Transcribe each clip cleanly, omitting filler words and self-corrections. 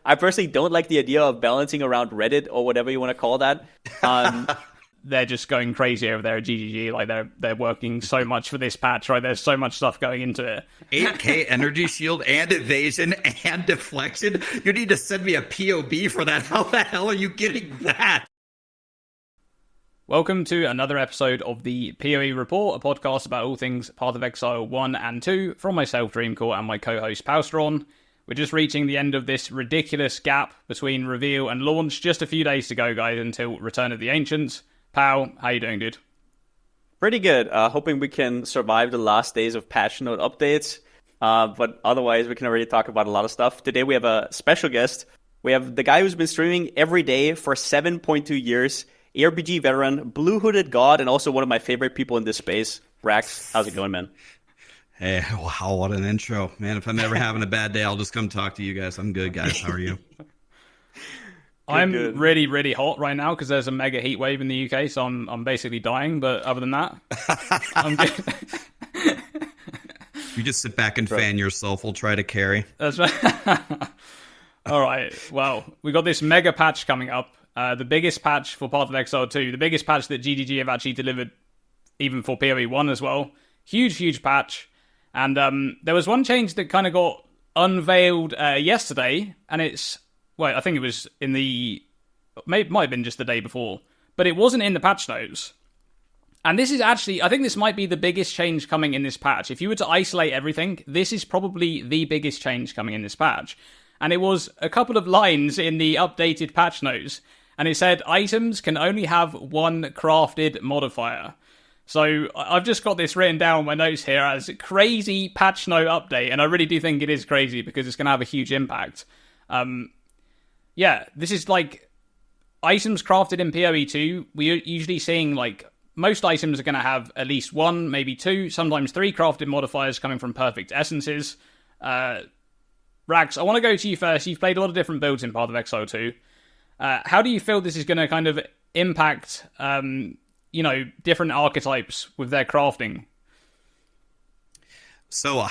I personally don't like the idea of balancing around Reddit or whatever you want to call that. They're just going crazy over there at GGG. Like they're working so much for this patch, right? There's so much stuff going into it. 8k energy shield and evasion and deflection. You need to send me a POB for that. How the hell are you getting that? Welcome to another episode of the PoE Report, a podcast about all things Path of Exile 1 and 2 from myself, Dreamcore, and my co-host, Palstron. We're just reaching the end of this ridiculous gap between reveal and launch. Just a few days to go, guys, until Return of the Ancients. Pal, how you doing, dude? Pretty good. Hoping we can survive the last days of patch note updates. But otherwise, we can already talk about a lot of stuff. Today, we have a special guest. We have the guy who's been streaming every day for 7.2 years, ARPG veteran, blue-hooded god, and also one of my favorite people in this space. Rax, how's it going, man? Hey, wow, what an intro. Man, if I'm ever having a bad day, I'll just come talk to you guys. I'm good, guys. How are you? I'm really, really hot right now because there's a mega heat wave in the UK, so I'm basically dying. But other than that, I'm good. You just sit back and fan yourself. We'll try to carry. That's right. All right. Well, we got this mega patch coming up. The biggest patch for Path of Exile 2. The biggest patch that GGG have actually delivered, even for PoE 1 as well. Huge, huge patch. And there was one change that kind of got unveiled yesterday, and it's... Well, I think it was in the... Might have been just the day before. But it wasn't in the patch notes. And this is actually... I think this might be the biggest change coming in this patch. If you were to isolate everything, this is probably the biggest change coming in this patch. And it was a couple of lines in the updated patch notes. And it said, items can only have one crafted modifier. So I've just got this written down in my notes here as crazy patch note update. And I really do think it is crazy because it's going to have a huge impact. Yeah, this is like items crafted in PoE 2. We're usually seeing like most items are going to have at least one, maybe two, sometimes three crafted modifiers coming from perfect essences. Rax, I want to go to you first. You've played a lot of different builds in Path of Exile 2. How do you feel this is going to kind of impact, different archetypes with their crafting? So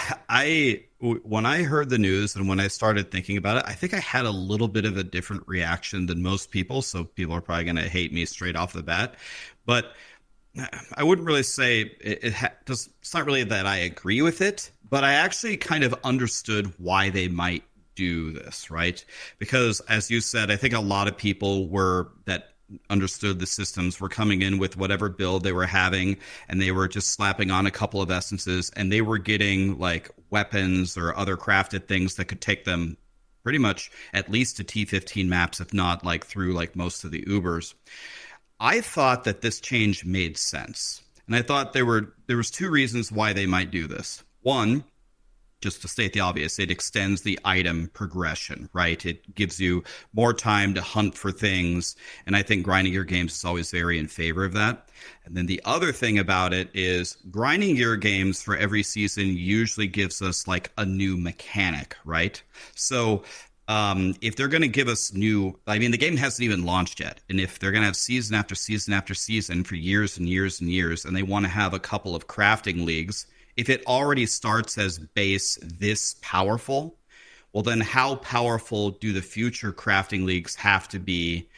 when I heard the news and when I started thinking about it, I think I had a little bit of a different reaction than most people. So people are probably going to hate me straight off the bat. But I wouldn't really say it's not really that I agree with it, but I actually kind of understood why they might do this, right? Because as you said, I think a lot of people that understood the systems were coming in with whatever build they were having, and they were just slapping on a couple of essences, and they were getting like weapons or other crafted things that could take them pretty much at least to T15 maps, if not like through like most of the Ubers. I thought that this change made sense, and I thought there was two reasons why they might do this. One, just to state the obvious, it extends the item progression, right? It gives you more time to hunt for things, and I think grinding your games is always very in favor of that. And then the other thing about it is grinding your games for every season usually gives us like a new mechanic, right? So if they're going to give us the game hasn't even launched yet, and if they're going to have season after season after season for years and years and years, and they want to have a couple of crafting leagues, if it already starts as base this powerful, well, then how powerful do the future crafting leagues have to be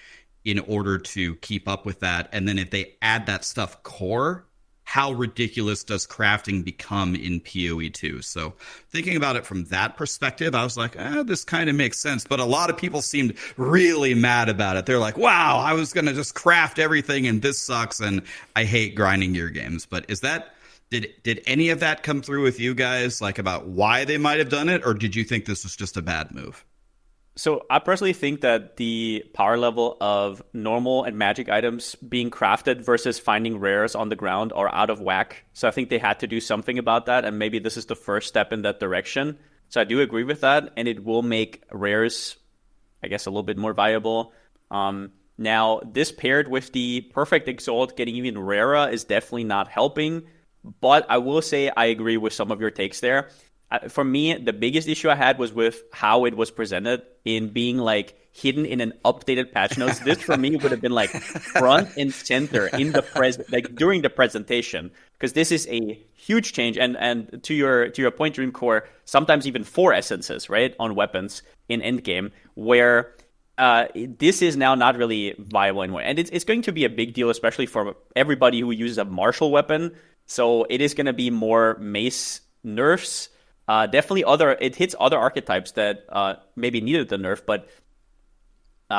in order to keep up with that? And then if they add that stuff core, how ridiculous does crafting become in PoE 2? So thinking about it from that perspective, I was like, this kind of makes sense. But a lot of people seemed really mad about it. They're like, wow, I was going to just craft everything and this sucks and I hate grinding your games. But Did any of that come through with you guys, like about why they might have done it, or did you think this was just a bad move? So I personally think that the power level of normal and magic items being crafted versus finding rares on the ground are out of whack. So I think they had to do something about that, and maybe this is the first step in that direction. So I do agree with that, and it will make rares, I guess, a little bit more viable. Now, this paired with the Perfect Exalt getting even rarer is definitely not helping. But I will say I agree with some of your takes there. for me, the biggest issue I had was with how it was presented in being like hidden in an updated patch notes. This for me would have been like front and center in the like during the presentation, because this is a huge change. And to your point, Dreamcore, sometimes even 4 essences, right, on weapons in endgame, where this is now not really viable anymore. And it's going to be a big deal, especially for everybody who uses a martial weapon. So it is going to be more mace nerfs. Definitely it hits other archetypes that maybe needed the nerf, but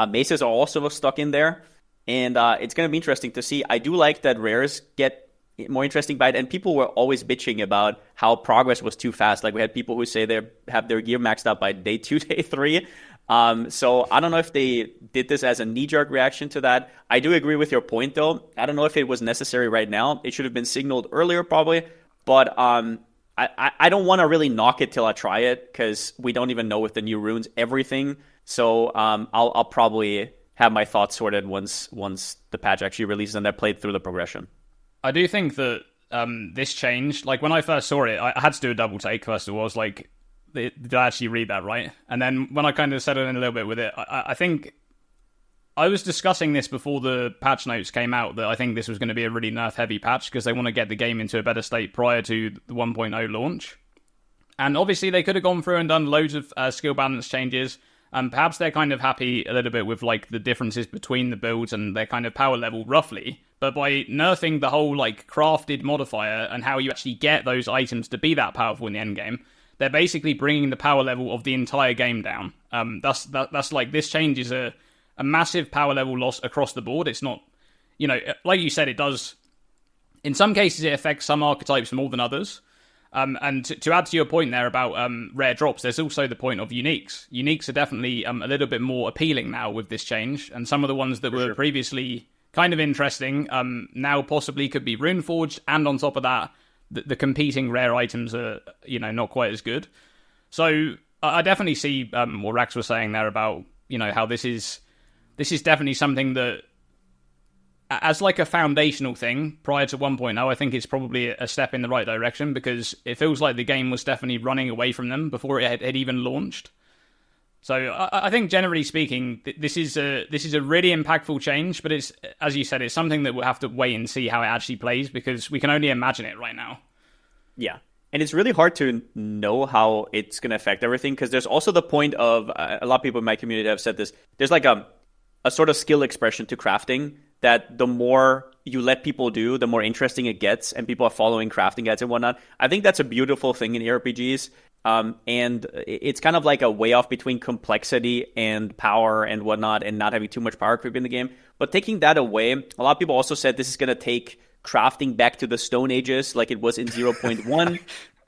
maces are also stuck in there. And it's going to be interesting to see. I do like that rares get more interesting by it. And people were always bitching about how progress was too fast. Like we had people who say they have their gear maxed out by day 2, day 3. So I don't know if they did this as a knee-jerk reaction to that. I do agree with your point, though. I don't know if it was necessary right now. It should have been signaled earlier, probably. But I don't want to really knock it till I try it, because we don't even know with the new runes everything. So I'll probably have my thoughts sorted once the patch actually releases and I played through the progression. I do think that this change, like when I first saw it, I had to do a double take first of all. I was like, did I actually read that right? And then when I kind of settled in a little bit with it, I think I was discussing this before the patch notes came out, that I think this was going to be a really nerf-heavy patch because they want to get the game into a better state prior to the 1.0 launch. And obviously they could have gone through and done loads of skill balance changes. Perhaps they're kind of happy a little bit with like the differences between the builds and their kind of power level roughly. But by nerfing the whole like crafted modifier and how you actually get those items to be that powerful in the end game, they're basically bringing the power level of the entire game down. That's like, this change is a massive power level loss across the board. It's not, like you said, it does. In some cases, it affects some archetypes more than others. And to add to your point there about rare drops, there's also the point of uniques. Uniques are definitely a little bit more appealing now with this change, and some of the ones that were previously kind of interesting now possibly could be Runeforged, and on top of that, the competing rare items are not quite as good. So I definitely see what Rax was saying there about how this is definitely something that, as like a foundational thing prior to 1.0, I think it's probably a step in the right direction, because it feels like the game was definitely running away from them before it had even launched. So I think generally speaking, this is a really impactful change, but it's, as you said, it's something that we'll have to wait and see how it actually plays, because we can only imagine it right now. Yeah. And it's really hard to know how it's going to affect everything, because there's also the point of, a lot of people in my community have said this, there's like a sort of skill expression to crafting, that the more you let people do, the more interesting it gets, and people are following crafting guides and whatnot. I think that's a beautiful thing in RPGs, and it's kind of like a way off between complexity and power and whatnot, and not having too much power creep in the game. But taking that away, a lot of people also said this is going to take crafting back to the Stone Ages, like it was in 0.1,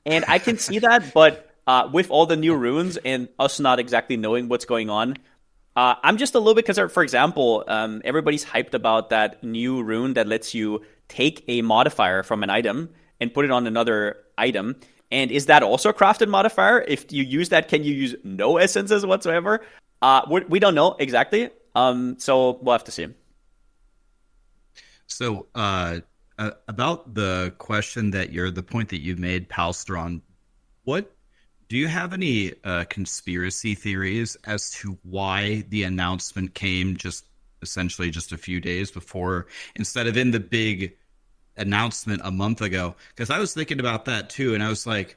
and I can see that, but with all the new runes and us not exactly knowing what's going on, I'm just a little bit concerned. For example, everybody's hyped about that new rune that lets you take a modifier from an item and put it on another item. And is that also a crafted modifier? If you use that, can you use no essences whatsoever? We don't know exactly. So we'll have to see. So about the question the point that you made, Palstron, do you have any conspiracy theories as to why the announcement came essentially just a few days before, instead of in the big announcement a month ago? Because I was thinking about that too, and I was like,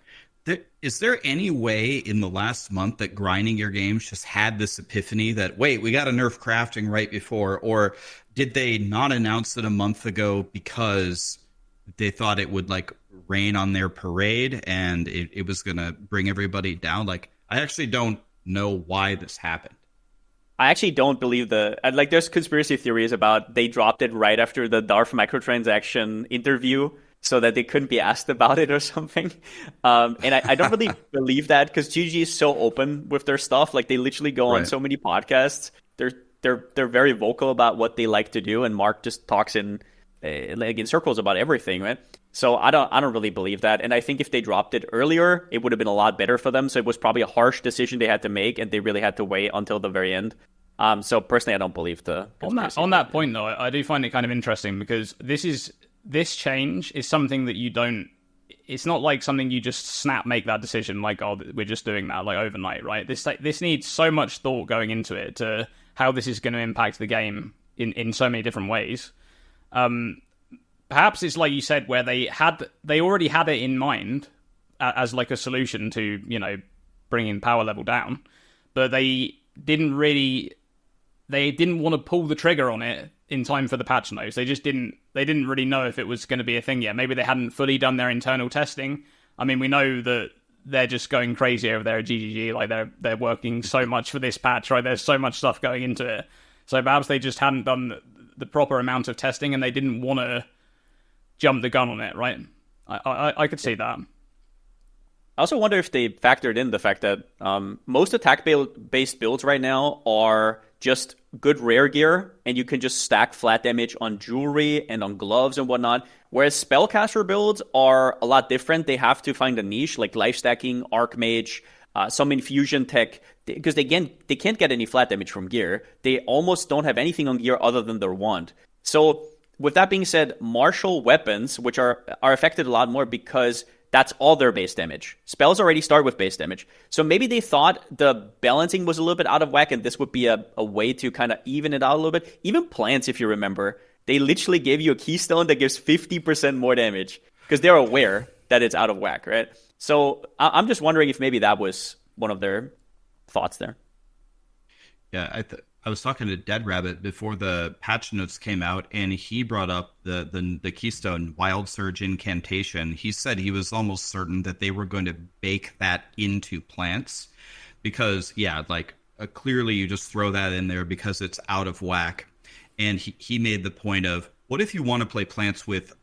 is there any way in the last month that grinding your games just had this epiphany that, wait, we got to nerf crafting right before? Or did they not announce it a month ago because they thought it would like rain on their parade and it was going to bring everybody down? Like, I actually don't know why this happened. I actually don't believe there's conspiracy theories about they dropped it right after the Darth microtransaction interview so that they couldn't be asked about it or something. And I don't really believe that, because GG is so open with their stuff. Like, they literally go on so many podcasts. They're very vocal about what they like to do, and Mark just talks in circles about everything, right? So I don't really believe that. And I think if they dropped it earlier, it would have been a lot better for them. So it was probably a harsh decision they had to make, and they really had to wait until the very end. So personally, I don't believe the on that point though. I do find it kind of interesting, because this change is something that you don't it's not like something you just snap make that decision like, oh, we're just doing that like overnight, right? This needs so much thought going into it to how this is going to impact the game in so many different ways. Perhaps it's like you said, where they already had it in mind as like a solution to, you know, bringing power level down, but they didn't want to pull the trigger on it in time for the patch notes. They didn't really know if it was going to be a thing yet. Maybe they hadn't fully done their internal testing. I mean, we know that they're just going crazy over there at GGG. Like they're working so much for this patch, right? There's so much stuff going into it. So perhaps they just hadn't done the proper amount of testing and they didn't want to jump the gun on it, right? I could see that. I also wonder if they factored in the fact that most attack-based builds right now are just good rare gear, and you can just stack flat damage on jewelry and on gloves and whatnot. Whereas spellcaster builds are a lot different. They have to find a niche, like life stacking, archmage, some infusion tech, because they can't get any flat damage from gear. They almost don't have anything on gear other than their wand. So with that being said, martial weapons, which are affected a lot more because that's all their base damage. Spells already start with base damage. So maybe they thought the balancing was a little bit out of whack and this would be a way to kind of even it out a little bit. Even plants, if you remember, they literally gave you a keystone that gives 50% more damage because they're aware that it's out of whack, right? So I'm just wondering if maybe that was one of their thoughts there. Yeah, I was talking to Dead Rabbit before the patch notes came out, and he brought up the Keystone Wild Surge Incantation. He said he was almost certain that they were going to bake that into plants because, clearly you just throw that in there because it's out of whack. And he made the point of, what if you want to play plants with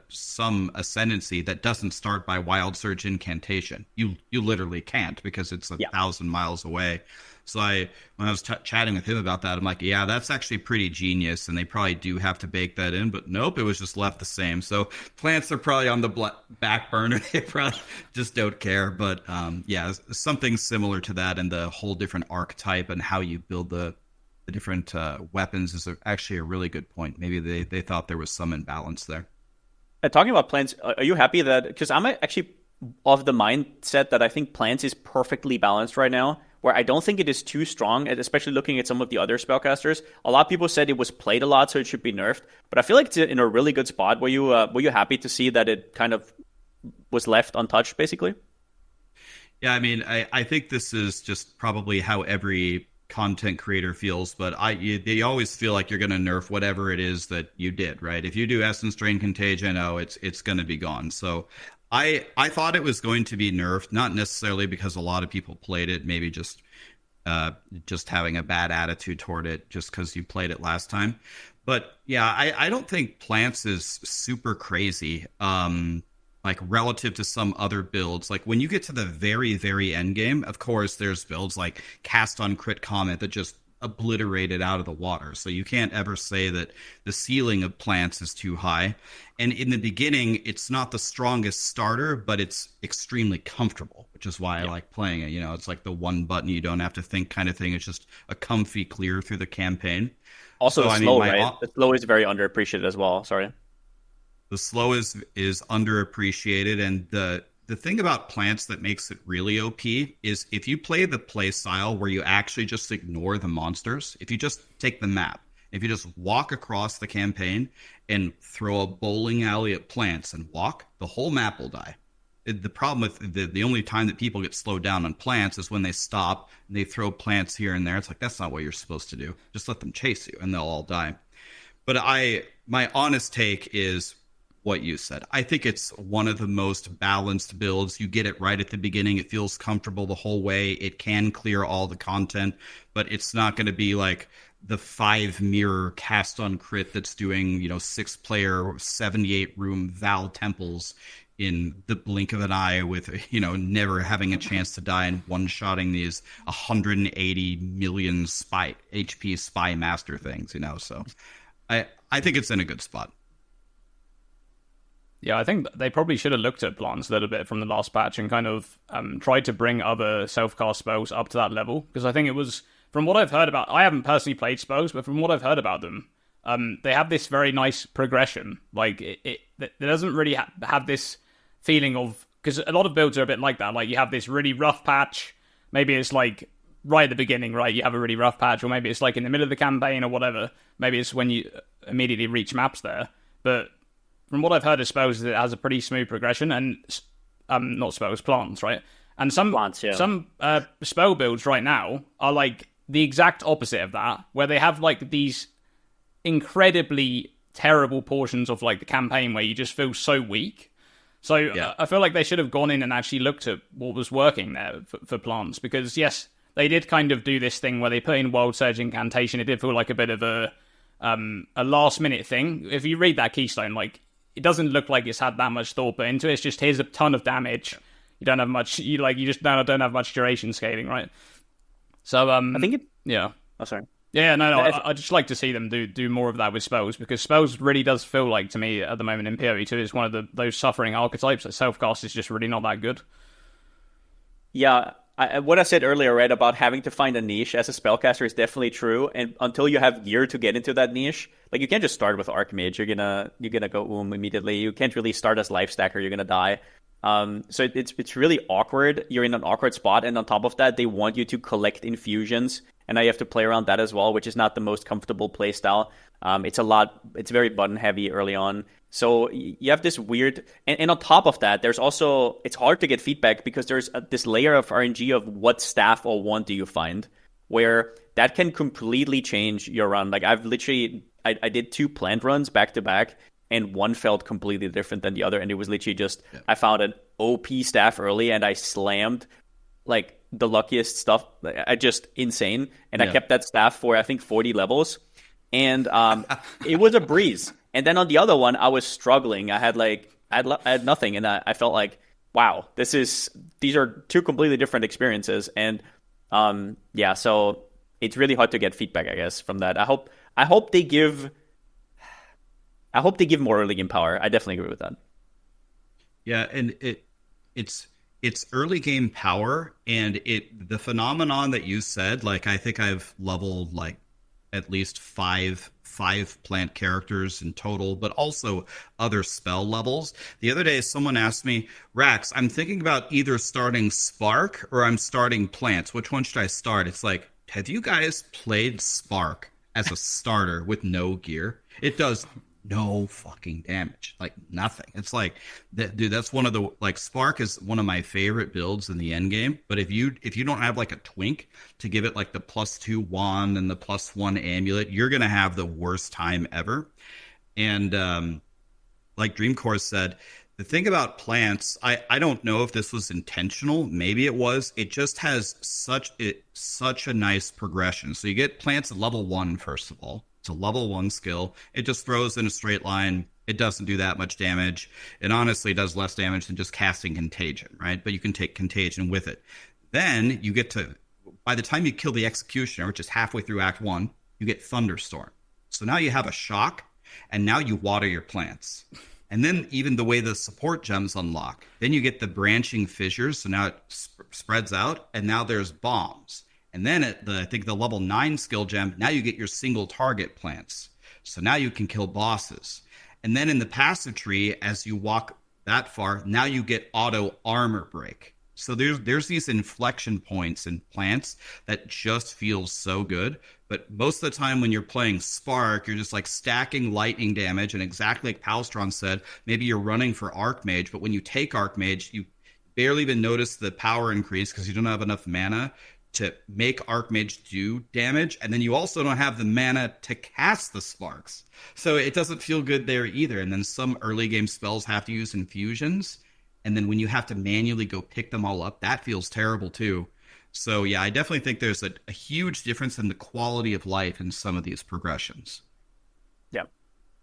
some ascendancy that doesn't start by Wild Surge Incantation? You literally can't because it's 1,000 miles away. So when I was chatting with him about that, I'm like, yeah, that's actually pretty genius, and they probably do have to bake that in. But nope, it was just left the same. So plants are probably on the back burner. They probably just don't care. But something similar to that, and the whole different archetype and how you build the different weapons is actually a really good point. Maybe they thought there was some imbalance there. Talking about plants, are you happy that, because I'm actually of the mindset that I think plants is perfectly balanced right now, where I don't think it is too strong, especially looking at some of the other spellcasters. A lot of people said it was played a lot, so it should be nerfed. But I feel like it's in a really good spot. Were you happy to see that it kind of was left untouched, basically? Yeah, I mean, I think this is just probably how every content creator feels, but they always feel like you're going to nerf whatever it is that you did, right? If you do Essence Drain Contagion, it's going to be gone. So I thought it was going to be nerfed, not necessarily because a lot of people played it, maybe just having a bad attitude toward it just because you played it last time. But yeah, I don't think plants is super crazy, like relative to some other builds. Like when you get to the very, very end game, of course, there's builds like Cast on Crit Comet that just obliterated out of the water. So you can't ever say that the ceiling of plants is too high. And in the beginning, it's not the strongest starter, but it's extremely comfortable, which is why I like playing it. You know, it's like the one button you don't have to think kind of thing. It's just a comfy clear through the campaign. Also, so, the slow, right? The slow is very underappreciated as well. Sorry. The slow is underappreciated, and the thing about plants that makes it really OP is if you play the play style where you actually just ignore the monsters, if you just take the map, if you just walk across the campaign and throw a bowling alley at plants and walk, the whole map will die. The problem with the only time that people get slowed down on plants is when they stop and they throw plants here and there. It's like, that's not what you're supposed to do. Just let them chase you and they'll all die. But my honest take is what you said. I think it's one of the most balanced builds. You get it right at the beginning. It feels comfortable the whole way. It can clear all the content, but it's not going to be like the 5 mirror cast on crit that's doing, 6-player, 78-room Val temples in the blink of an eye with, never having a chance to die and one-shotting these 180 million HP spy master things, So I think it's in a good spot. Yeah, I think they probably should have looked at plants a little bit from the last patch and kind of tried to bring other self-cast spells up to that level. Because I think it was, from what I've heard about, I haven't personally played spells, but from what I've heard about them, they have this very nice progression. Like, it doesn't really have this feeling of, because a lot of builds are a bit like that. Like you have this really rough patch. Maybe it's like right at the beginning, right? You have a really rough patch, or maybe it's like in the middle of the campaign or whatever. Maybe it's when you immediately reach maps there. But from what I've heard of spells, it has a pretty smooth progression, and not spells, plants, right? And some Plants, yeah. some spell builds right now are like the exact opposite of that, where they have like these incredibly terrible portions of like the campaign where you just feel so weak. So I feel like they should have gone in and actually looked at what was working there for plants, because yes, they did kind of do this thing where they put in Wild Surge Incantation. It did feel like a bit of a last minute thing. If you read that keystone, like it doesn't look like it's had that much thought put into it. It's just here's a ton of damage. You don't have much. You just don't have much duration scaling, right? So I think it. Yeah. Oh, sorry. Yeah, no. I just like to see them do more of that with spells, because spells really does feel like, to me at the moment in PoE 2, is one of those suffering archetypes that self-cast is just really not that good. Yeah, what I said earlier, right, about having to find a niche as a spellcaster is definitely true. And until you have gear to get into that niche, like you can't just start with Archmage. You're gonna go immediately. You can't really start as Life Stacker. You're gonna die. So it's really awkward. You're in an awkward spot, and on top of that, they want you to collect infusions, and now you have to play around that as well, which is not the most comfortable play style. It's very button heavy early on. So you have this weird, and on top of that, there's also, it's hard to get feedback because there's this layer of RNG of what staff or wand do you find, where that can completely change your run. Like I've literally, I did 2 plant runs back to back, and one felt completely different than the other, and it was literally just, I found an OP staff early, and I slammed like the luckiest stuff, insane, and I kept that staff for I think 40 levels, and it was a breeze. And then on the other one, I was struggling. I had nothing, and I felt like, wow, these are 2 completely different experiences, and so it's really hard to get feedback, I guess, from that. I hope they give more early game power. I definitely agree with that. Yeah, and it's early game power, and the phenomenon that you said, like I think I've leveled like at least five plant characters in total, but also other spell levels. The other day, someone asked me, Rax, I'm thinking about either starting Spark or I'm starting plants. Which one should I start? It's like, have you guys played Spark as a starter with no gear? It does no fucking damage, like nothing. It's like, dude, that's one of the, like, Spark is one of my favorite builds in the end game. But if you don't have like a twink to give it like the +2 wand and the +1 amulet, you're gonna have the worst time ever. And like Dreamcore said, the thing about plants, I don't know if this was intentional. Maybe it was. It just has such a nice progression. So you get plants at level 1 first of all. It's a level 1 skill. It just throws in a straight line. It doesn't do that much damage. It honestly does less damage than just casting Contagion, right? But you can take Contagion with it. Then you get to, by the time you kill the Executioner, which is halfway through Act 1, you get Thunderstorm. So now you have a shock, and now you water your plants. And then even the way the support gems unlock. Then you get the branching fissures, so now it spreads out, and now there's bombs. And then at I think the level 9 skill gem, now you get your single target plants. So now you can kill bosses. And then in the passive tree, as you walk that far, now you get auto armor break. So there's these inflection points in plants that just feel so good. But most of the time when you're playing Spark, you're just like stacking lightning damage. And exactly like Palstron said, maybe you're running for Archmage. But when you take Archmage, you barely even notice the power increase because you don't have enough mana to make Archmage do damage, and then you also don't have the mana to cast the sparks. So it doesn't feel good there either. And then some early game spells have to use infusions, and then when you have to manually go pick them all up, that feels terrible too. So yeah, I definitely think there's a huge difference in the quality of life in some of these progressions. Yeah.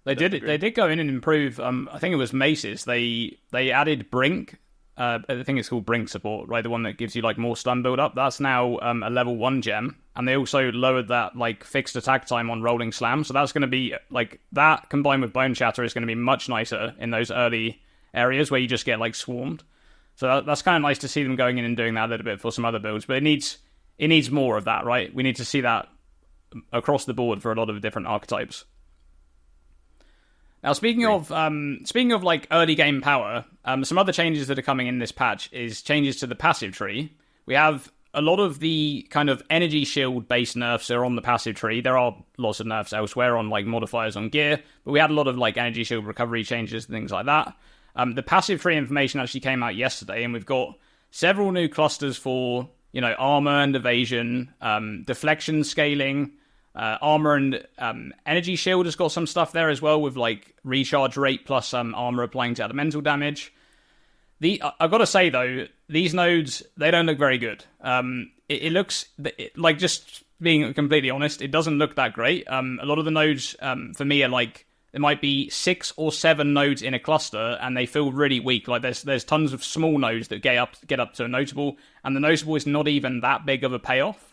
They did go in and improve, I think it was Maces. They added Brink. I think it's called Brink support, right? The one that gives you like more stun build up. That's now a level 1 gem, and they also lowered that like fixed attack time on Rolling Slam. So that's going to be like, that combined with Bone Shatter is going to be much nicer in those early areas where you just get like swarmed. So that's kind of nice to see them going in and doing that a little bit for some other builds, but it needs more of that, right? We need to see that across the board for a lot of different archetypes. Now, speaking of like early game power, some other changes that are coming in this patch is changes to the passive tree. We have a lot of the kind of energy shield based nerfs are on the passive tree. There are lots of nerfs elsewhere on like modifiers on gear, but we had a lot of like energy shield recovery changes and things like that. The passive tree information actually came out yesterday, and we've got several new clusters for, armor and evasion, deflection scaling, armor and energy shield has got some stuff there as well with like recharge rate plus armor applying to elemental damage. I've got to say, though, these nodes, they don't look very good. It looks, like, just being completely honest, it doesn't look that great. A lot of the nodes, for me, are like, there might be 6 or 7 nodes in a cluster, and they feel really weak. Like, there's tons of small nodes that get up to a notable, and the notable is not even that big of a payoff.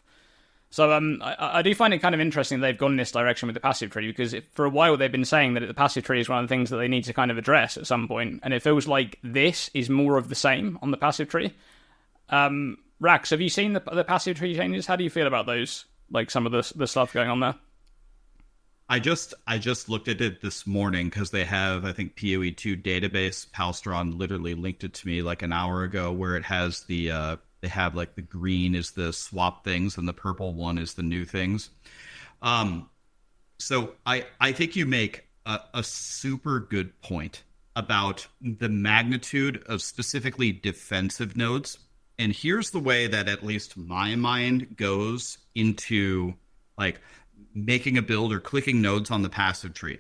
So I do find it kind of interesting that they've gone in this direction with the passive tree, because for a while they've been saying that the passive tree is one of the things that they need to kind of address at some point, and it feels like this is more of the same on the passive tree. Rax, have you seen the passive tree changes? How do you feel about those? Like some of the stuff going on there? I just looked at it this morning because they have, I think, PoE 2 database. Palstron literally linked it to me like an hour ago, where it has the they have like the green is the swap things and the purple one is the new things. So I think you make a super good point about the magnitude of specifically defensive nodes. And here's the way that at least my mind goes into like making a build or clicking nodes on the passive tree.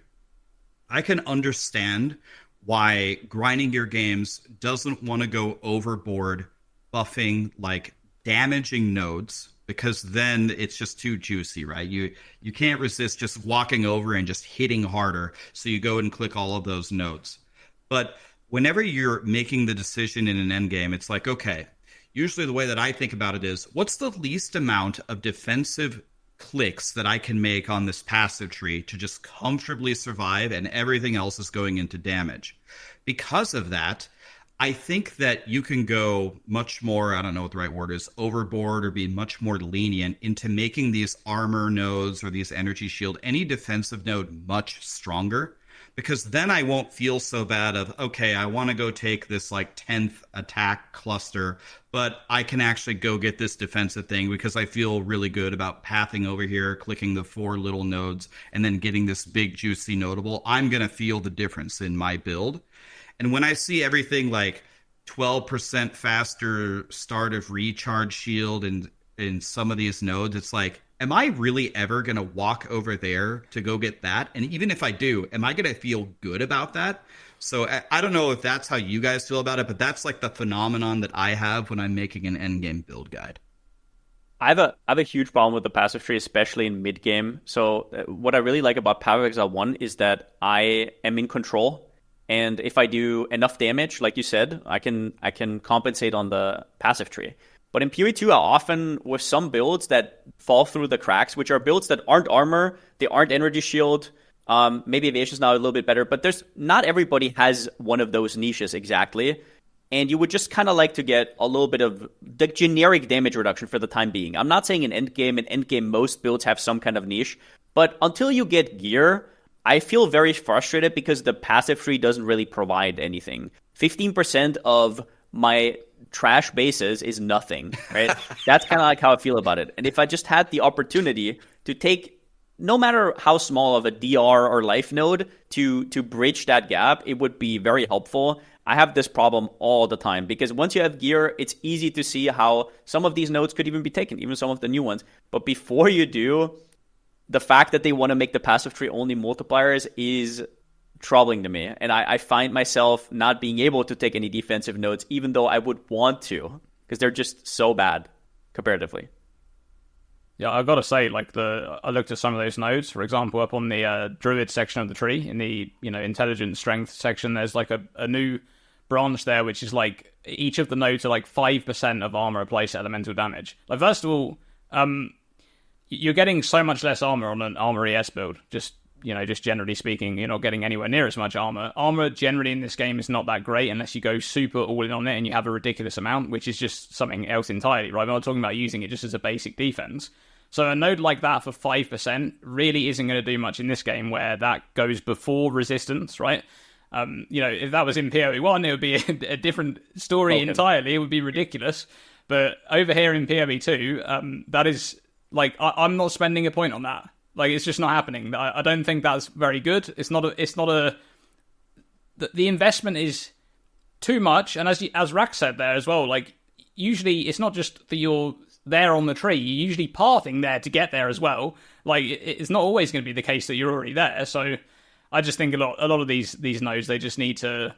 I can understand why grinding your games doesn't want to go overboard buffing like damaging nodes, because then it's just too juicy, right? You can't resist just walking over and just hitting harder, so you go and click all of those nodes. But whenever you're making the decision in an endgame, it's like, okay, usually the way that I think about it is, what's the least amount of defensive clicks that I can make on this passive tree to just comfortably survive, and everything else is going into damage? Because of that, I think that you can go much more, I don't know what the right word is, overboard, or be much more lenient into making these armor nodes or these energy shield, any defensive node, much stronger. Because then I won't feel so bad of, okay, I want to go take this like 10th attack cluster, but I can actually go get this defensive thing because I feel really good about pathing over here, clicking the 4 little nodes, and then getting this big juicy notable. I'm going to feel the difference in my build. And when I see everything like 12% faster start of recharge shield and in some of these nodes, it's like, am I really ever going to walk over there to go get that? And even if I do, am I going to feel good about that? So I don't know if that's how you guys feel about it, but that's like the phenomenon that I have when I'm making an endgame build guide. I have a huge problem with the passive tree, especially in mid game. So what I really like about Path of Exile 1 is that I am in control. And if I do enough damage, like you said, I can compensate on the passive tree. But in PoE 2, I often, with some builds that fall through the cracks, which are builds that aren't armor, they aren't energy shield, maybe evasion is now a little bit better, but not everybody has one of those niches exactly. And you would just kind of like to get a little bit of the generic damage reduction for the time being. I'm not saying in endgame most builds have some kind of niche, but until you get gear, I feel very frustrated because the passive tree doesn't really provide anything. 15% of my trash bases is nothing, right? That's kind of like how I feel about it. And if I just had the opportunity to take, no matter how small of a DR or life node, to bridge that gap, it would be very helpful. I have this problem all the time because once you have gear, it's easy to see how some of these nodes could even be taken, even some of the new ones. But before you do, the fact that they want to make the passive tree only multipliers is troubling to me. And I find myself not being able to take any defensive nodes, even though I would want to, because they're just so bad comparatively. Yeah, I've got to say, like, I looked at some of those nodes. For example, up on the druid section of the tree, in the intelligence strength section, there's like a new branch there, which is like each of the nodes are like 5% of armor applies to elemental damage. Like, first of all, you're getting so much less armor on an armor ES build. Just generally speaking, you're not getting anywhere near as much armor. Armor generally in this game is not that great unless you go super all in on it and you have a ridiculous amount, which is just something else entirely, right? I'm not talking about using it just as a basic defense. So a node like that for 5% really isn't going to do much in this game where that goes before resistance, right? If that was in PoE 1, it would be a different story entirely. It would be ridiculous. But over here in PoE 2, that is, like, I'm not spending a point on that. Like, it's just not happening. I don't think that's very good. The investment is too much. And as Rax said there as well, like, usually it's not just that you're there on the tree, you're usually pathing there to get there as well. Like, it's not always going to be the case that you're already there. So I just think a lot of these nodes, they just need things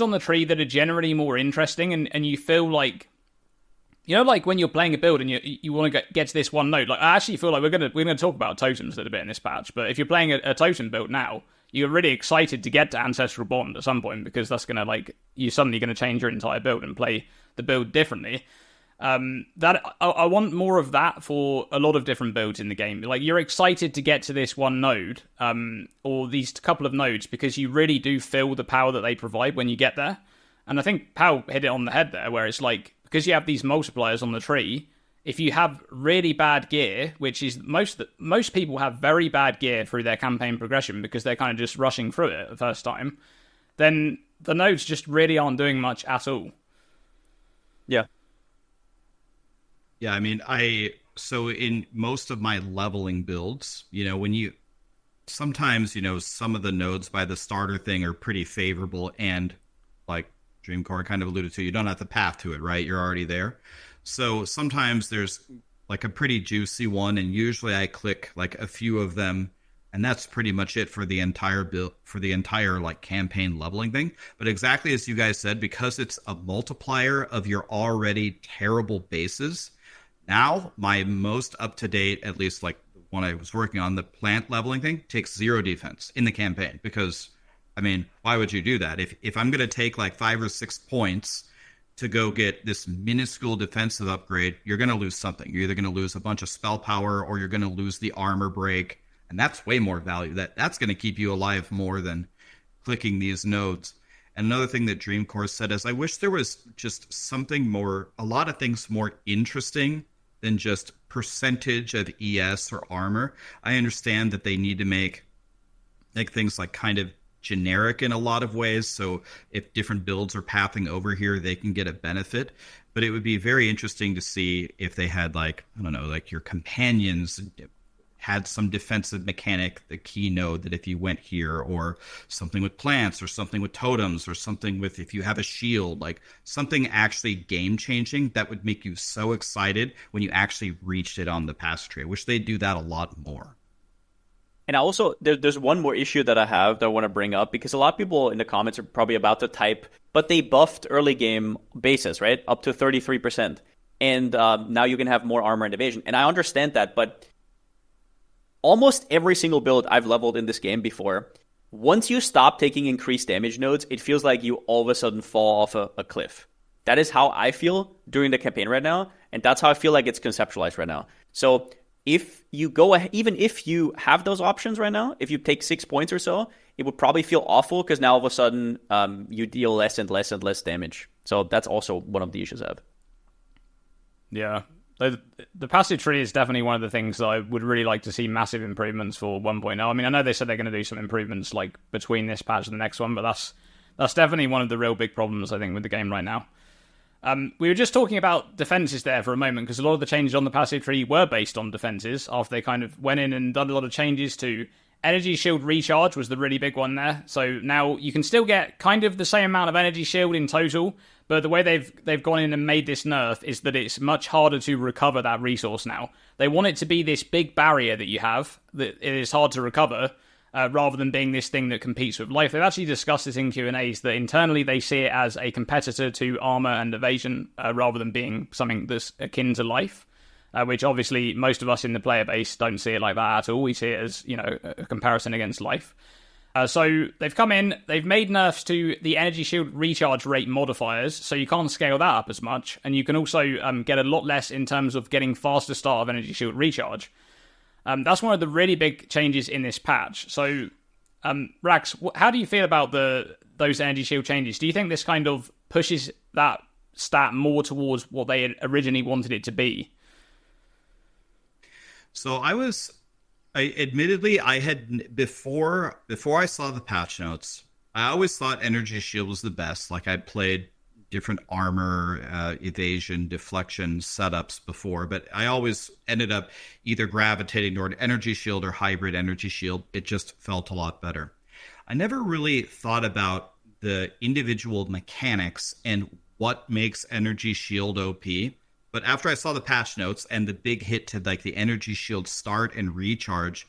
on the tree that are generally more interesting, and you feel like, like when you're playing a build and you want to get to this one node. Like, I actually feel like we're gonna talk about totems a little bit in this patch, but if you're playing a totem build now, you're really excited to get to Ancestral Bond at some point, because that's gonna, like, you're suddenly gonna change your entire build and play the build differently. That I want more of that for a lot of different builds in the game. Like, you're excited to get to this one node, or these couple of nodes, because you really do feel the power that they provide when you get there. And I think Pal hit it on the head there, where it's like, because you have these multipliers on the tree, if you have really bad gear, which is most people have very bad gear through their campaign progression because they're kind of just rushing through it the first time, then the nodes just really aren't doing much at all. Yeah. Yeah, I mean, so in most of my leveling builds, sometimes, some of the nodes by the starter thing are pretty favorable, and like Dreamcore kind of alluded to, you don't have to path to it, right? You're already there. So sometimes there's like a pretty juicy one, and usually I click like a few of them, and that's pretty much it for the entire build, for the entire like campaign leveling thing. But exactly as you guys said, because it's a multiplier of your already terrible bases, now my most up-to-date, at least like the one I was working on, the plant leveling thing, takes 0 defense in the campaign. Because, I mean, why would you do that? If I'm going to take like 5 or 6 points to go get this minuscule defensive upgrade, you're going to lose something. You're either going to lose a bunch of spell power, or you're going to lose the armor break. And that's way more value. That's going to keep you alive more than clicking these nodes. And another thing that Dreamcore said is, I wish there was just something more, a lot of things more interesting than just percentage of ES or armor. I understand that they need to make things like kind of generic in a lot of ways, so if different builds are pathing over here, they can get a benefit. But it would be very interesting to see if they had, like, I don't know, like your companions had some defensive mechanic, the key node, that if you went here, or something with plants, or something with totems, or something with, if you have a shield, like something actually game changing that would make you so excited when you actually reached it on the pass tree. I wish they'd do that a lot more. And I also, there's one more issue that I have that I want to bring up, because a lot of people in the comments are probably about to type, but they buffed early game bases, right? Up to 33%. And now you can have more armor and evasion. And I understand that, but almost every single build I've leveled in this game before, once you stop taking increased damage nodes, it feels like you all of a sudden fall off a cliff. That is how I feel during the campaign right now, and that's how I feel like it's conceptualized right now. So if you go ahead, even if you have those options right now, if you take 6 points or so, it would probably feel awful, because now all of a sudden you deal less and less and less damage. So that's also one of the issues I have. Yeah. The passive tree is definitely one of the things that I would really like to see massive improvements for 1.0. I mean, I know they said they're going to do some improvements like between this patch and the next one, but that's definitely one of the real big problems, I think, with the game right now. We were just talking about defenses there for a moment, because a lot of the changes on the passive tree were based on defenses after they kind of went in and done a lot of changes to energy shield recharge was the really big one there. So now you can still get kind of the same amount of energy shield in total, but the way they've gone in and made this nerf is that it's much harder to recover that resource now. They want it to be this big barrier that you have, that it is hard to recover, rather than being this thing that competes with life. They've actually discussed this in Q&As, that internally they see it as a competitor to armor and evasion, rather than being something that's akin to life, which obviously most of us in the player base don't see it like that at all. We see it as, a comparison against life. So they've come in, they've made nerfs to the energy shield recharge rate modifiers, so you can't scale that up as much, and you can also get a lot less in terms of getting faster start of energy shield recharge. That's one of the really big changes in this patch. So, Rax, how do you feel about those energy shield changes? Do you think this kind of pushes that stat more towards what they had originally wanted it to be? So I admittedly, I had before I saw the patch notes, I always thought Energy Shield was the best. Like I played different armor, evasion, deflection setups before, but I always ended up either gravitating toward Energy Shield or Hybrid Energy Shield. It just felt a lot better. I never really thought about the individual mechanics and what makes Energy Shield OP. But after I saw the patch notes and the big hit to like the Energy Shield start and recharge,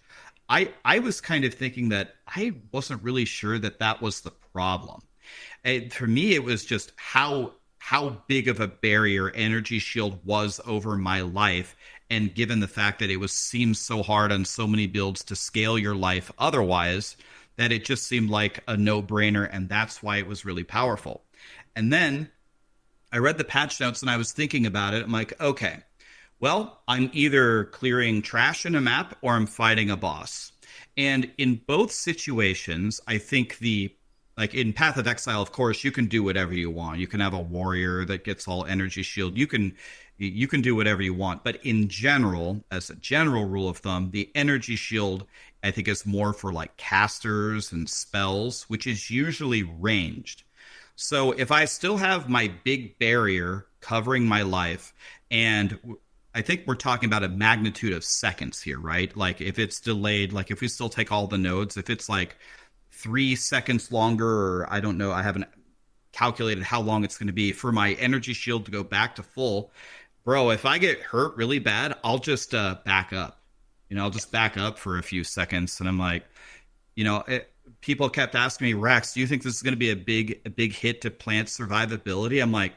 I was kind of thinking that I wasn't really sure that that was the problem. And for me, it was just how big of a barrier Energy Shield was over my life. And given the fact that it seems so hard on so many builds to scale your life otherwise, that it just seemed like a no-brainer, and that's why it was really powerful. And then I read the patch notes and I was thinking about it. I'm like, okay, well, I'm either clearing trash in a map or I'm fighting a boss. And in both situations, I think like in Path of Exile, of course, you can do whatever you want. You can have a warrior that gets all Energy Shield. You can do whatever you want. But in general, as a general rule of thumb, the Energy Shield, I think, is more for like casters and spells, which is usually ranged. So if I still have my big barrier covering my life, and I think we're talking about a magnitude of seconds here, right? Like if it's delayed, like if we still take all the nodes, if it's like 3 seconds longer, or I don't know, I haven't calculated how long it's going to be for my Energy Shield to go back to full. Bro, if I get hurt really bad, I'll just back up. I'll just back up for a few seconds. And I'm like, people kept asking me, Rex, do you think this is going to be a big hit to plant survivability? I'm like,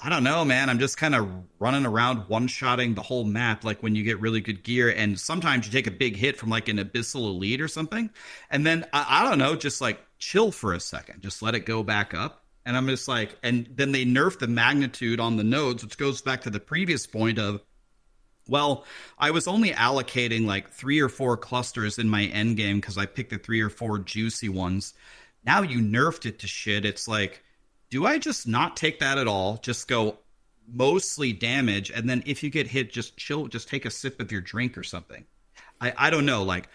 I don't know, man. I'm just kind of running around one-shotting the whole map, like when you get really good gear. And sometimes you take a big hit from like an Abyssal Elite or something. And then, I don't know, just like chill for a second. Just let it go back up. And I'm just like, and then they nerf the magnitude on the nodes, which goes back to the previous point of, well, I was only allocating like 3 or 4 clusters in my end game because I picked the 3 or 4 juicy ones. Now you nerfed it to shit. It's like, do I just not take that at all? Just go mostly damage, and then if you get hit, just chill, just take a sip of your drink or something. I don't know. Like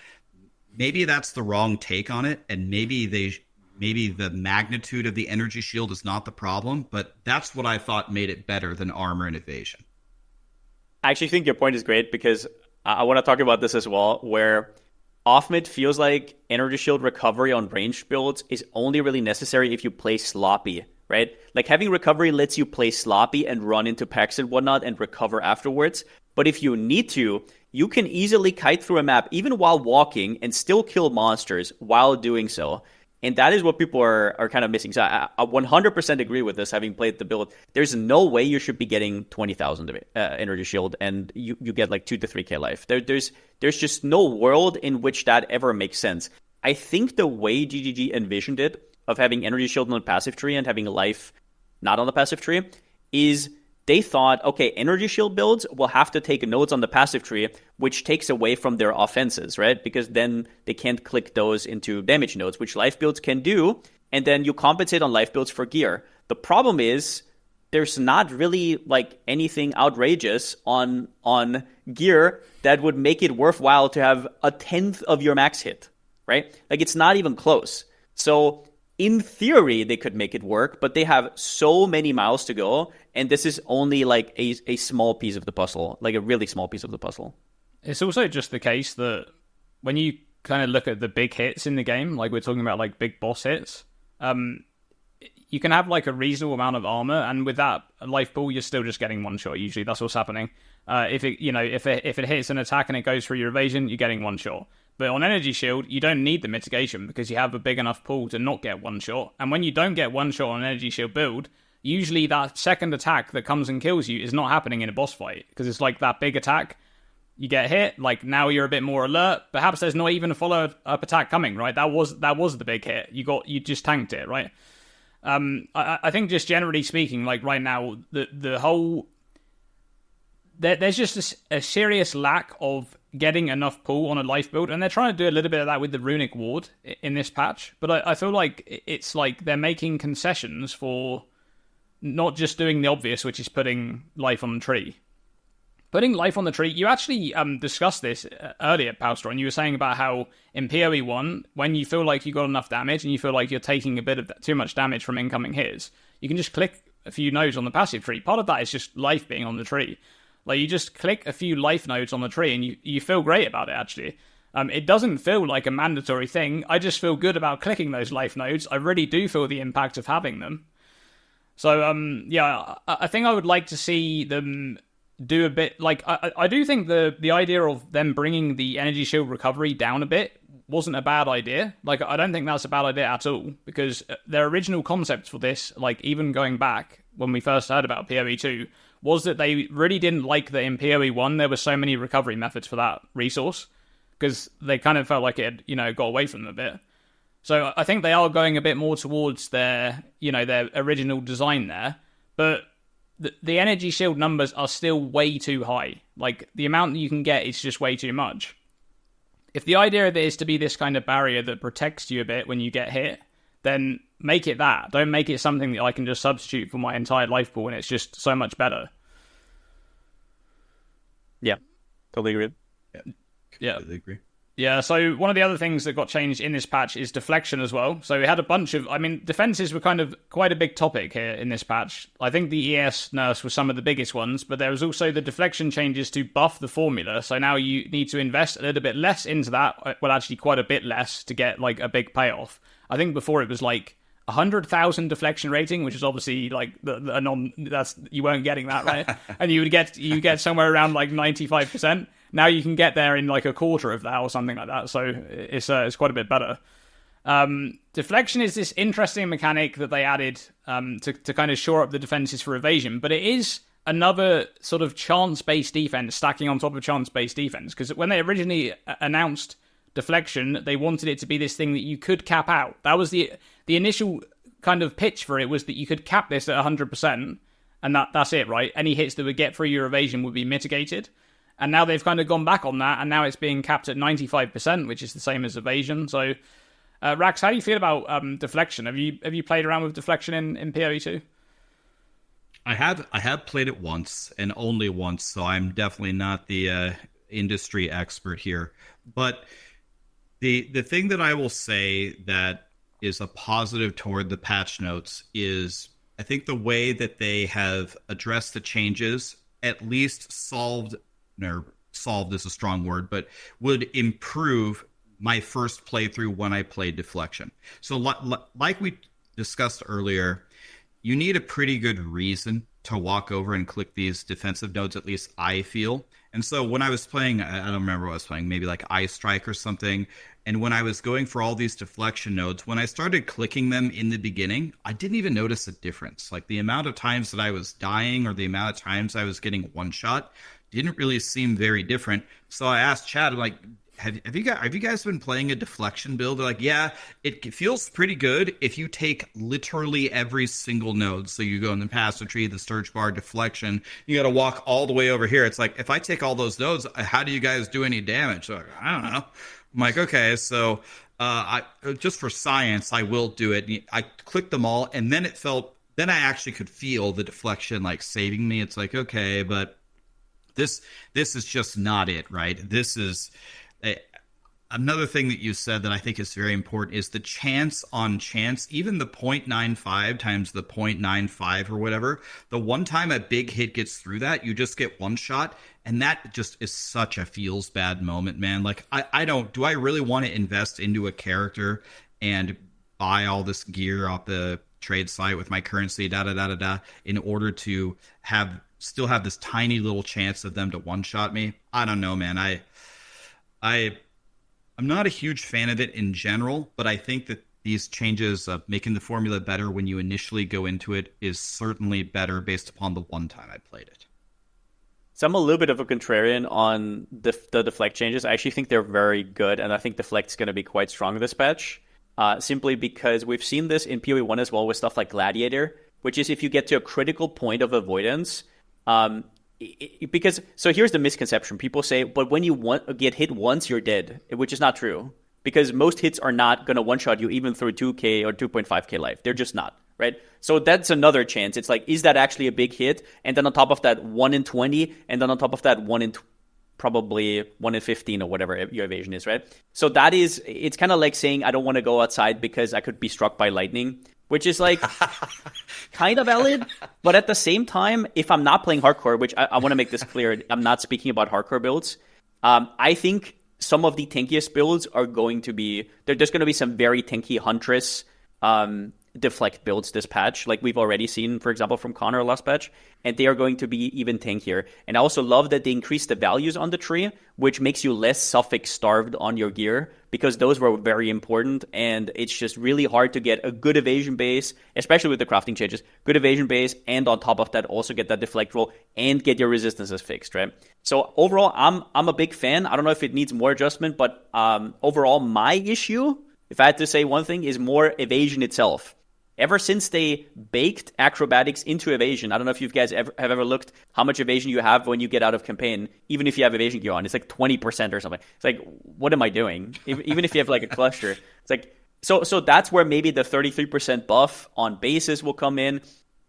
maybe that's the wrong take on it, and maybe the magnitude of the Energy Shield is not the problem, but that's what I thought made it better than armor and evasion. I actually think your point is great because I want to talk about this as well, where off-mid feels like Energy Shield recovery on ranged builds is only really necessary if you play sloppy, right? Like having recovery lets you play sloppy and run into packs and whatnot and recover afterwards. But if you need to, you can easily kite through a map even while walking and still kill monsters while doing so. And that is what people are kind of missing. So I 100% agree with this, having played the build. There's no way you should be getting 20,000 of Energy Shield and you get like 2 to 3k life. There's just no world in which that ever makes sense. I think the way GGG envisioned it, of having Energy Shield on the passive tree and having life not on the passive tree, is they thought, okay, Energy Shield builds will have to take nodes on the passive tree, which takes away from their offenses, right? Because then they can't click those into damage nodes, which life builds can do, and then you compensate on life builds for gear. The problem is there's not really like anything outrageous on gear that would make it worthwhile to have a 10th of your max hit, right? Like it's not even close. So in theory, they could make it work, but they have so many miles to go, and this is only like a small piece of the puzzle, like a really small piece of the puzzle. It's also just the case that when you kind of look at the big hits in the game, like we're talking about like big boss hits, you can have like a reasonable amount of armor, and with that life pool, you're still just getting one shot. Usually, that's what's happening. If it hits an attack and it goes through your evasion, you're getting one shot. But on Energy Shield, you don't need the mitigation because you have a big enough pool to not get one shot. And when you don't get one shot on an Energy Shield build, usually that second attack that comes and kills you is not happening in a boss fight. Because it's like that big attack, you get hit, like now you're a bit more alert. Perhaps there's not even a follow-up attack coming, right? That was the big hit. You just tanked it, right? I think just generally speaking, like right now, the whole... There's just a serious lack of getting enough pool on a life build, and they're trying to do a little bit of that with the Runic Ward in this patch, but I feel like it's like they're making concessions for not just doing the obvious, which is putting life on the tree, putting life on the tree, you actually discussed this earlier, Palstra, and you were saying about how in PoE 1, when you feel like you got enough damage and you feel like you're taking a bit of too much damage from incoming hits, you can just click a few nodes on the passive tree. Part of that is just life being on the tree. Like, you just click a few life nodes on the tree and you feel great about it, actually. It doesn't feel like a mandatory thing. I just feel good about clicking those life nodes. I really do feel the impact of having them. So, yeah, I think I would like to see them do a bit, like, I do think the idea of them bringing the energy shield recovery down a bit wasn't a bad idea. Like, I don't think that's a bad idea at all, because their original concept for this, like, even going back when we first heard about PoE 2, was that they really didn't like that in PoE 1 there were so many recovery methods for that resource, because they kind of felt like it had, got away from them a bit. So I think they are going a bit more towards their original design there, but the energy shield numbers are still way too high. Like, the amount that you can get is just way too much. If the idea of it is to be this kind of barrier that protects you a bit when you get hit, then make it that. Don't make it something that I can just substitute for my entire life pool and it's just so much better. Yeah, totally agree. Yeah. Completely agree. Yeah, so one of the other things that got changed in this patch is deflection as well. So we had a bunch of... defenses were kind of quite a big topic here in this patch. I think the ES nerfs were some of the biggest ones, but there was also the deflection changes to buff the formula. So now you need to invest a little bit less into that. Well, actually quite a bit less to get, like, a big payoff. I think before it was, like, 100,000 deflection rating, which is obviously, like, you weren't getting that, right? And you get somewhere around, like, 95%. Now you can get there in like a quarter of that or something like that, so it's quite a bit better. Deflection is this interesting mechanic that they added to kind of shore up the defenses for evasion, but it is another sort of chance-based defense stacking on top of chance-based defense, because when they originally announced deflection, they wanted it to be this thing that you could cap out. That was the initial kind of pitch for it, was that you could cap this at 100%, and that's it, right? Any hits that would get through your evasion would be mitigated. And now they've kind of gone back on that, and now it's being capped at 95%, which is the same as evasion. So, Rax, how do you feel about deflection? Have you played around with deflection in PoE 2? I have played it once, and only once, so I'm definitely not the industry expert here. But the thing that I will say that is a positive toward the patch notes is, I think the way that they have addressed the changes at least solved is a strong word, but would improve my first playthrough when I played deflection. So like we discussed earlier, you need a pretty good reason to walk over and click these defensive nodes, at least I feel. And so when I was playing, I don't remember what I was playing, maybe like Eye Strike or something, and when I was going for all these deflection nodes, when I started clicking them in the beginning, I didn't even notice a difference. Like, the amount of times that I was dying or the amount of times I was getting one shot didn't really seem very different. So I asked Chad, like, have you guys been playing a deflection build? They're like, yeah, it feels pretty good if you take literally every single node. So you go in the passive tree, the search bar, deflection. You got to walk all the way over here. It's like, if I take all those nodes, how do you guys do any damage? So, like, I don't know. I'm like, okay, so I just for science, I will do it. I clicked them all, and then then I actually could feel the deflection like saving me. It's like, okay, but this is just not it, right? This is another thing that you said that I think is very important is the chance on chance, even the 0.95 times the 0.95 or whatever. The one time a big hit gets through that, you just get one shot. And that just is such a feels bad moment, man. Like, do I really want to invest into a character and buy all this gear off the trade site with my currency, in order to still have this tiny little chance of them to one-shot me? I don't know, man. I'm not a huge fan of it in general, but I think that these changes of making the formula better when you initially go into it is certainly better based upon the one time I played it. So I'm a little bit of a contrarian on the deflect changes. I actually think they're very good, and I think deflect's going to be quite strong this patch, simply because we've seen this in PoE 1 as well with stuff like Gladiator, which is if you get to a critical point of avoidance, so here's the misconception. People say, but when you get hit once, you're dead, which is not true, because most hits are not going to one-shot you even through 2k or 2.5k life. They're just not. right? So that's another chance. It's like, is that actually a big hit? And then on top of that, 1 in 20, and then on top of that, probably 1 in 15 or whatever your evasion is, right? So it's kind of like saying, I don't want to go outside because I could be struck by lightning, which is like kind of valid. But at the same time, if I'm not playing hardcore, which I want to make this clear, I'm not speaking about hardcore builds. I think some of the tankiest builds are going to be, there's going to be some very tanky Huntress deflect builds this patch, like we've already seen, for example, from Connor last patch, and they are going to be even tankier. And I also love that they increased the values on the tree, which makes you less suffix starved on your gear, because those were very important, and it's just really hard to get a good evasion base, especially with the crafting changes, good evasion base, and on top of that also get that deflect roll and get your resistances fixed, right? So overall, I'm a big fan. I don't know if it needs more adjustment, but overall, my issue, if I had to say one thing, is more evasion itself. Ever since they baked acrobatics into evasion, I don't know if you guys have ever looked how much evasion you have when you get out of campaign, even if you have evasion gear on. It's like 20% or something. It's like, what am I doing? Even if you have like a cluster. It's like, so that's where maybe the 33% buff on bases will come in.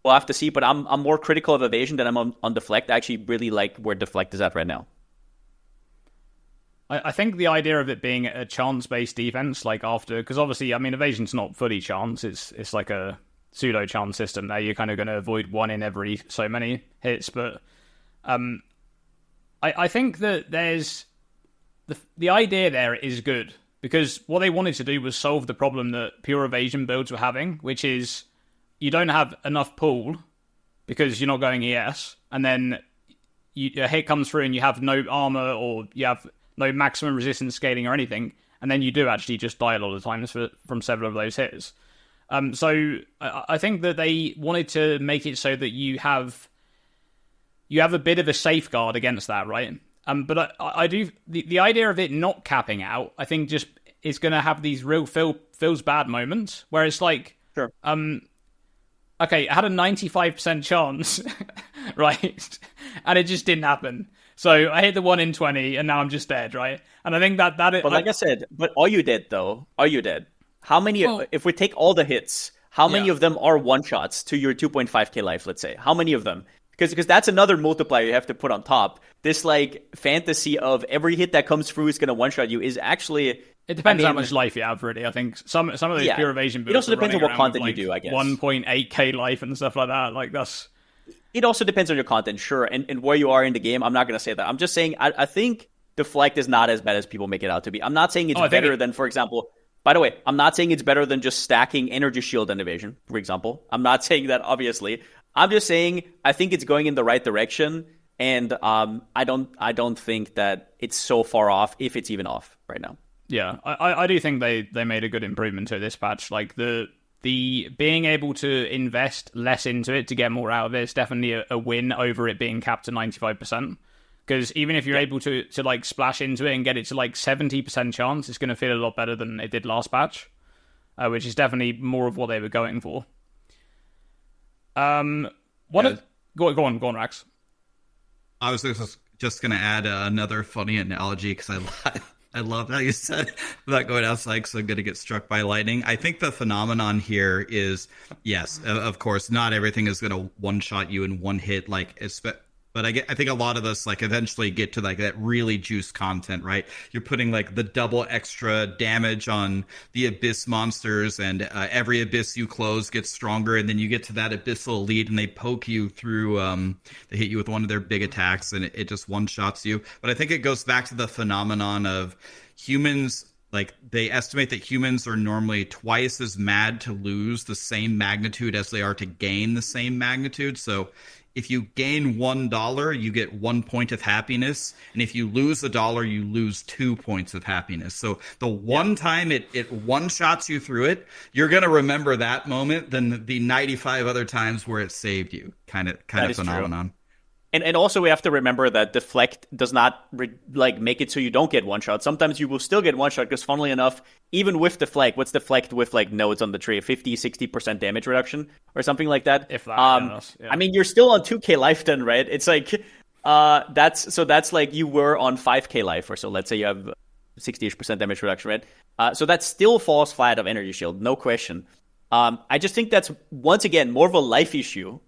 We'll have to see, but I'm more critical of evasion than I'm on deflect. I actually really like where deflect is at right now. I think the idea of it being a chance-based defense, like after, because obviously, I mean, evasion's not fully chance. It's like a pseudo-chance system. Now you're kind of going to avoid one in every so many hits, but I think that there's the idea there is good, because what they wanted to do was solve the problem that pure evasion builds were having, which is you don't have enough pool because you're not going ES, and then a hit comes through and you have no armor, or you have no maximum resistance scaling or anything, and then you do actually just die a lot of times from several of those hits. So I think that they wanted to make it so that you have a bit of a safeguard against that, right? But I do the idea of it not capping out, I think just is going to have these real feels bad moments where it's like, sure. Okay, I had a 95% chance, right? And it just didn't happen. So I hit the 1 in 20, and now I'm just dead, right? And I think that is... But like I said, but are you dead, though? Are you dead? How many... Well, if we take all the hits, how many of them are one-shots to your 2.5k life, let's say? How many of them? Because that's another multiplier you have to put on top. This, like, fantasy of every hit that comes through is going to one-shot you is actually... It depends how much life you have, really. I think some of those pure evasion builds... It also depends on what content you do, I guess. 1.8k life and stuff like that. Like, that's... It also depends on your content, sure, and where you are in the game. I'm not going to say that. I'm just saying I think deflect is not as bad as people make it out to be. I'm not saying it's better than, for example... By the way, I'm not saying it's better than just stacking energy shield and evasion, for example. I'm not saying that, obviously. I'm just saying I think it's going in the right direction, and I don't think that it's so far off, if it's even off right now. Yeah, I do think they made a good improvement to this patch. Like the being able to invest less into it to get more out of it is definitely a win over it being capped to 95%. Because even if you're able to like splash into it and get it to like 70% chance, it's going to feel a lot better than it did last patch, which is definitely more of what they were going for. Go on, Rax. I was just going to add another funny analogy, because I love how you said without going outside because I'm going to get struck by lightning. I think the phenomenon here is, yes, of course, not everything is going to one-shot you in one hit, but I think a lot of us like eventually get to like that really juice content, right? You're putting like the double extra damage on the abyss monsters, and every abyss you close gets stronger, and then you get to that abyssal elite and they poke you through, they hit you with one of their big attacks and it just one-shots you. But I think it goes back to the phenomenon of humans. Like, they estimate that humans are normally twice as mad to lose the same magnitude as they are to gain the same magnitude. So if you gain $1, you get 1 point of happiness. And if you lose $1, you lose 2 points of happiness. So the one time it one-shots you through it, you're going to remember that moment than the 95 other times where it saved you. Kind of phenomenon. True. And also we have to remember that deflect does not make it so you don't get one shot. Sometimes you will still get one shot because, funnily enough, even with deflect, what's deflect with like nodes on the tree? 50-60% damage reduction or something like that. If that, yeah. I mean, you're still on 2k life then, right? It's like that's like you were on 5k life or so. Let's say you have 60% damage reduction, right? So that still falls flat of energy shield, no question. I just think that's, once again, more of a life issue.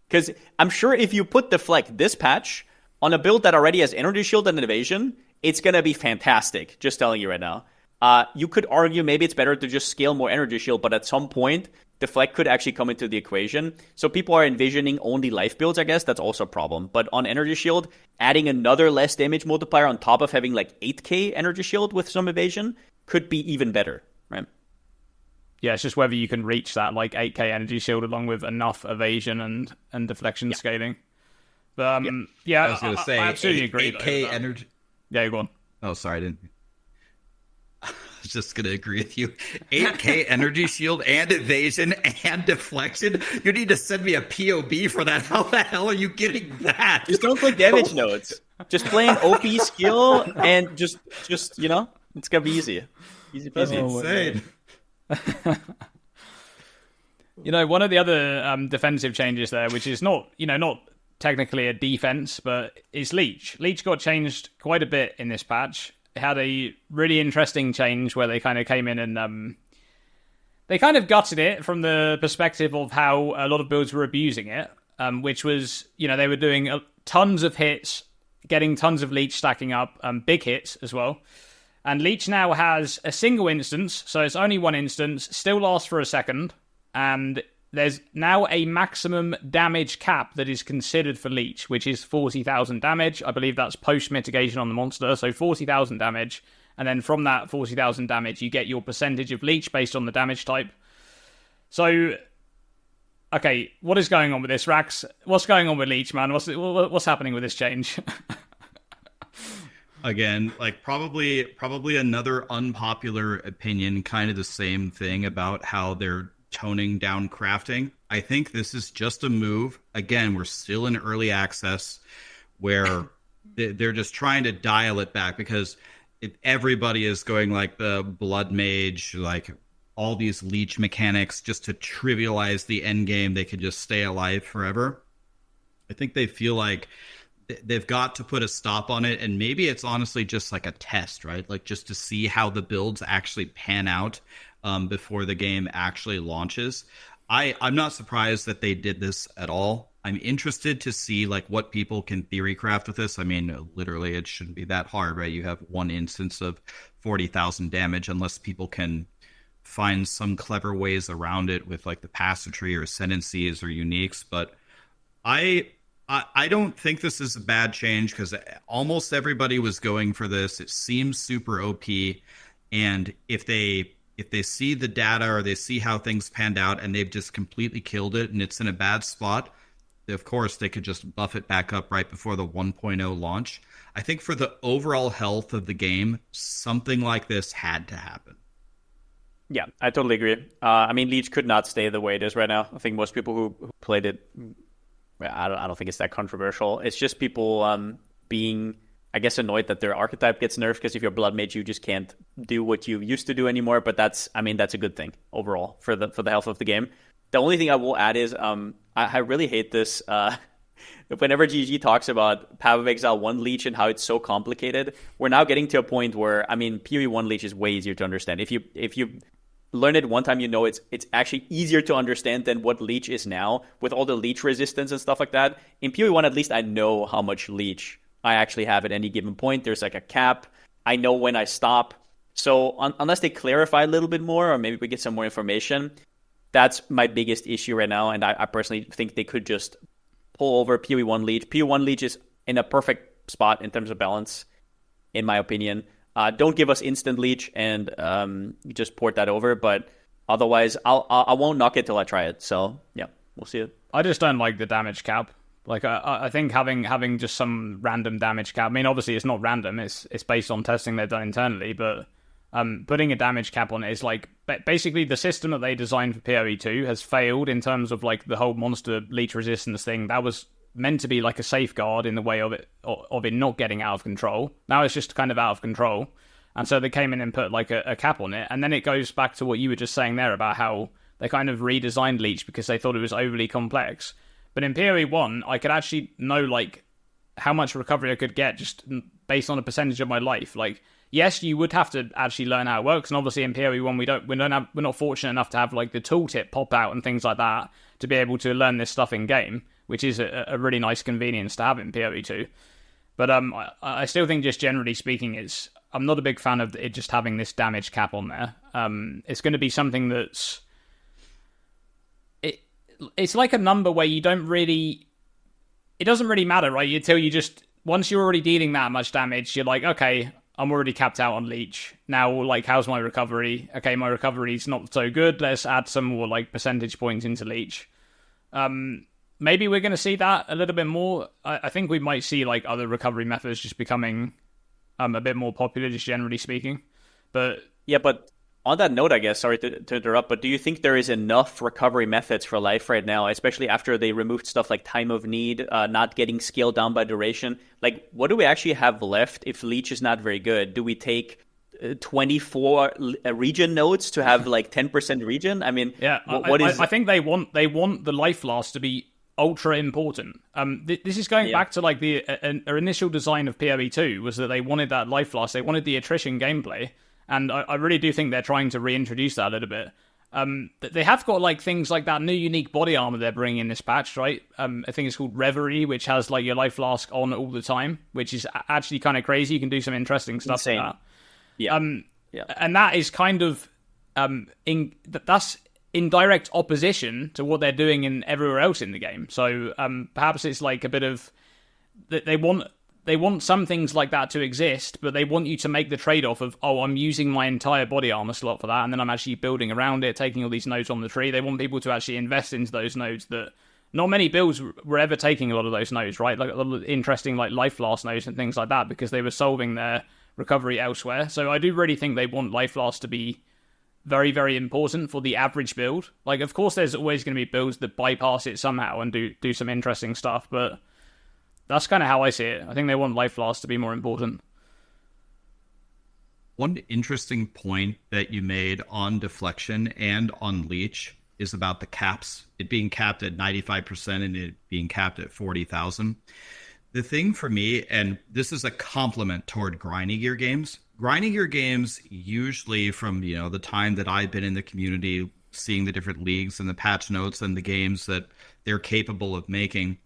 Because I'm sure if you put Deflect this patch on a build that already has Energy Shield and Evasion, it's going to be fantastic. Just telling you right now. You could argue maybe it's better to just scale more Energy Shield, but at some point, Deflect could actually come into the equation. So people are envisioning only life builds, I guess. That's also a problem. But on Energy Shield, adding another less damage multiplier on top of having like 8k Energy Shield with some evasion could be even better, right? Yeah, it's just whether you can reach that like 8k Energy Shield along with enough evasion and deflection scaling. But I was going to say, I absolutely agree. 8k energy. Yeah, you go on. Oh, sorry, I didn't. I was just going to agree with you. 8k energy shield and evasion and deflection. You need to send me a POB for that. How the hell are you getting that? Just don't click damage nodes. Just play an OP skill and just it's going to be easy. Easy peasy. Insane. One of the other defensive changes there, which is not technically a defense, but is Leech. Leech got changed quite a bit in this patch. It had a really interesting change where they kind of came in and they kind of gutted it from the perspective of how a lot of builds were abusing it, which was, they were doing tons of hits, getting tons of Leech stacking up, big hits as well. And Leech now has a single instance, so it's only one instance, still lasts for a second, and there's now a maximum damage cap that is considered for Leech, which is 40,000 damage. I believe that's post-mitigation on the monster, so 40,000 damage. And then from that 40,000 damage, you get your percentage of Leech based on the damage type. So, okay, what is going on with this, Rax? What's going on with Leech, man? What's happening with this change? Again, like probably another unpopular opinion, kind of the same thing about how they're toning down crafting. I think this is just a move. Again, we're still in early access where they're just trying to dial it back because everybody is going like the Blood Mage, like all these leech mechanics just to trivialize the end game. They could just stay alive forever. I think they feel like they've got to put a stop on it, and maybe it's honestly just like a test, right? Like just to see how the builds actually pan out before the game actually launches. I'm not surprised that they did this at all. I'm interested to see like what people can theory craft with this. I mean, literally, it shouldn't be that hard, right? You have one instance of 40,000 damage, unless people can find some clever ways around it with like the passivity or ascendancies or uniques. But I don't think this is a bad change because almost everybody was going for this. It seems super OP, and if they see the data or they see how things panned out and they've just completely killed it and it's in a bad spot, of course they could just buff it back up right before the 1.0 launch. I think for the overall health of the game, something like this had to happen. Yeah, I totally agree. I mean, Leech could not stay the way it is right now. I think most people who played it, I don't think it's that controversial. It's just people being, I guess, annoyed that their archetype gets nerfed because if you're Blood Mage, you just can't do what you used to do anymore. But that's a good thing overall for the health of the game. The only thing I will add is I really hate this. Whenever GG talks about Path of Exile 1 Leech and how it's so complicated, we're now getting to a point where, I mean, PoE 1 Leech is way easier to understand. If you learn it one time, it's actually easier to understand than what Leech is now with all the Leech resistance and stuff like that. In PoE 1, at least I know how much Leech I actually have at any given point. There's like a cap. I know when I stop. So unless they clarify a little bit more, or maybe we get some more information, that's my biggest issue right now. And I personally think they could just pull over PoE 1 Leech. PoE 1 Leech is in a perfect spot in terms of balance, in my opinion. Don't give us instant Leech and just port that over. But otherwise, I won't knock it till I try it. So yeah, we'll see it. I just don't like the damage cap. Like I think having just some random damage cap. I mean, obviously it's not random. It's based on testing they've done internally. But putting a damage cap on it is like basically the system that they designed for PoE 2 has failed in terms of like the whole monster Leech resistance thing. That was meant to be like a safeguard in the way of it not getting out of control. Now it's just kind of out of control, and so they came in and put like a cap on it. And then it goes back to what you were just saying there about how they kind of redesigned Leech because they thought it was overly complex. But in PoE 1, I could actually know like how much recovery I could get just based on a percentage of my life. Like yes, you would have to actually learn how it works. And obviously in PoE 1, we're not fortunate enough to have like the tooltip pop out and things like that to be able to learn this stuff in game, which is a really nice convenience to have in PoE 2. But I still think, just generally speaking, I'm not a big fan of it just having this damage cap on there. It's going to be something that's it's like a number where it doesn't really matter, right? Until once you're already dealing that much damage, you're like, okay, I'm already capped out on Leech. Now, like, how's my recovery? Okay, my recovery's not so good. Let's add some more, like, percentage points into Leech. Maybe we're going to see that a little bit more. I think we might see, like, other recovery methods just becoming a bit more popular, just generally speaking. But yeah, but on that note, I guess, sorry to interrupt, but do you think there is enough recovery methods for life right now, especially after they removed stuff like time of need, not getting scaled down by duration? Like, what do we actually have left if Leech is not very good? Do we take 24 regen nodes to have like 10% regen? I mean, yeah, I think they want the life loss to be ultra important. This is going back to like our initial design of PoE 2 was that they wanted that life loss, they wanted the attrition gameplay. And I really do think they're trying to reintroduce that a little bit. They have got like things like that new unique body armor they're bringing in this patch, right? I think it's called Reverie, which has like your life flask on all the time, which is actually kind of crazy. You can do some interesting stuff with that. Yeah. And that is kind of that's in direct opposition to what they're doing in everywhere else in the game. So perhaps it's like a bit of they want some things like that to exist, but they want you to make the trade-off of, oh, I'm using my entire body armor slot for that, and then I'm actually building around it, taking all these nodes on the tree. They want people to actually invest into those nodes that not many builds were ever taking a lot of those nodes, right? Like a lot of interesting like life last nodes and things like that, because they were solving their recovery elsewhere. So I do really think they want life last to be very, very important for the average build. Like, of course, there's always going to be builds that bypass it somehow and do some interesting stuff, but that's kind of how I see it. I think they want life loss to be more important. One interesting point that you made on Deflection and on Leech is about the caps. It being capped at 95% and it being capped at 40,000. The thing for me, and this is a compliment toward grinding gear games. Grinding gear games, usually from the time that I've been in the community, seeing the different leagues and the patch notes and the games that they're capable of making,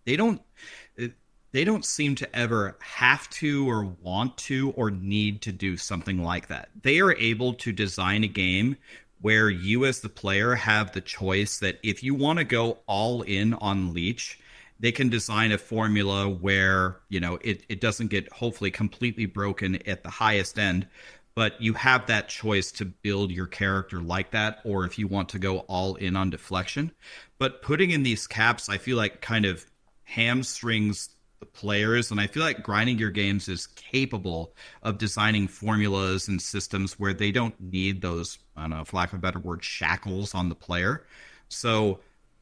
they don't seem to ever have to or want to or need to do something like that. They are able to design a game where you as the player have the choice that if you want to go all in on Leech, they can design a formula where, it doesn't get hopefully completely broken at the highest end, but you have that choice to build your character like that, or if you want to go all in on Deflection. But putting in these caps, I feel like kind of hamstrings the players, and I feel like grinding your games is capable of designing formulas and systems where they don't need those, I don't know, for lack of a better word, shackles on the player. So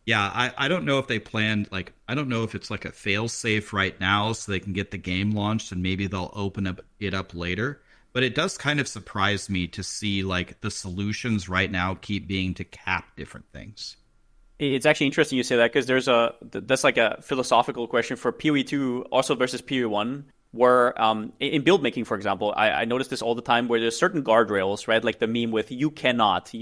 yeah, I don't know if they planned, like, I don't know if it's like a fail safe right now so they can get the game launched and maybe they'll open it up later. But it does kind of surprise me to see like the solutions right now keep being to cap different things. It's actually interesting you say that, because that's like a philosophical question for PoE 2 also versus PoE 1, where in build making, for example, I notice this all the time where there's certain guardrails, right? Like the meme with you cannot,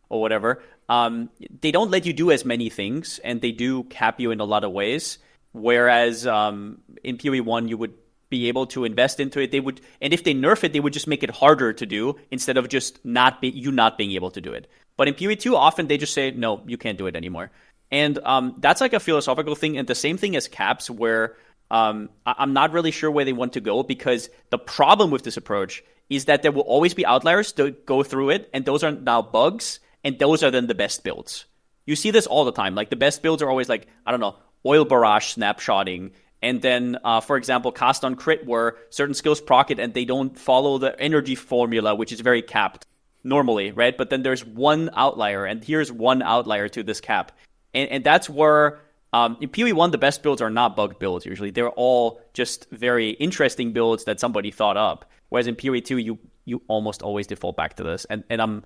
or whatever. They don't let you do as many things, and they do cap you in a lot of ways. Whereas in PoE 1, you would be able to invest into it. And if they nerf it, they would just make it harder to do instead of just not being able to do it. But in PoE 2, often they just say, no, you can't do it anymore. And that's like a philosophical thing. And the same thing as caps, where I'm not really sure where they want to go, because the problem with this approach is that there will always be outliers to go through it. And those are now bugs. And those are then the best builds. You see this all the time. Like the best builds are always like, I don't know, oil barrage snapshotting. And then, for example, cast on crit, where certain skills proc it and they don't follow the energy formula, which is very capped normally, right? But then there's one outlier, and here's one outlier to this cap. And that's where in PoE 1, the best builds are not bugged builds usually. They're all just very interesting builds that somebody thought up. Whereas in PoE 2, you almost always default back to this. And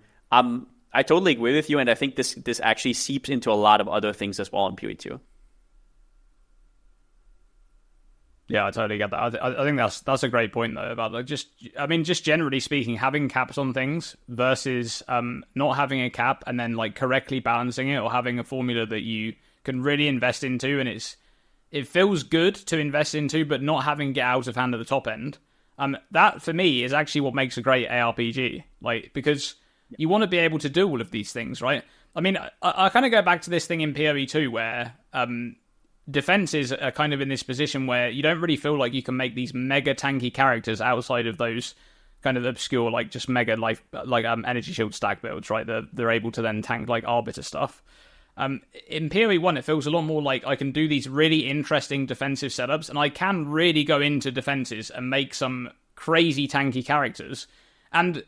I totally agree with you, and I think this actually seeps into a lot of other things as well in PoE 2. Yeah, I totally get that. I think that's a great point though about like just generally speaking, having caps on things versus not having a cap and then like correctly balancing it, or having a formula that you can really invest into and it feels good to invest into, but not having get out of hand at the top end. That for me is actually what makes a great ARPG. Like, because you want to be able to do all of these things, right? I mean, I kind of go back to this thing in PoE 2 where defenses are kind of in this position where you don't really feel like you can make these mega tanky characters outside of those kind of obscure, like just mega life, like energy shield stack builds, right? They're able to then tank like Arbiter stuff. In PoE 1, it feels a lot more like I can do these really interesting defensive setups, and I can really go into defenses and make some crazy tanky characters. And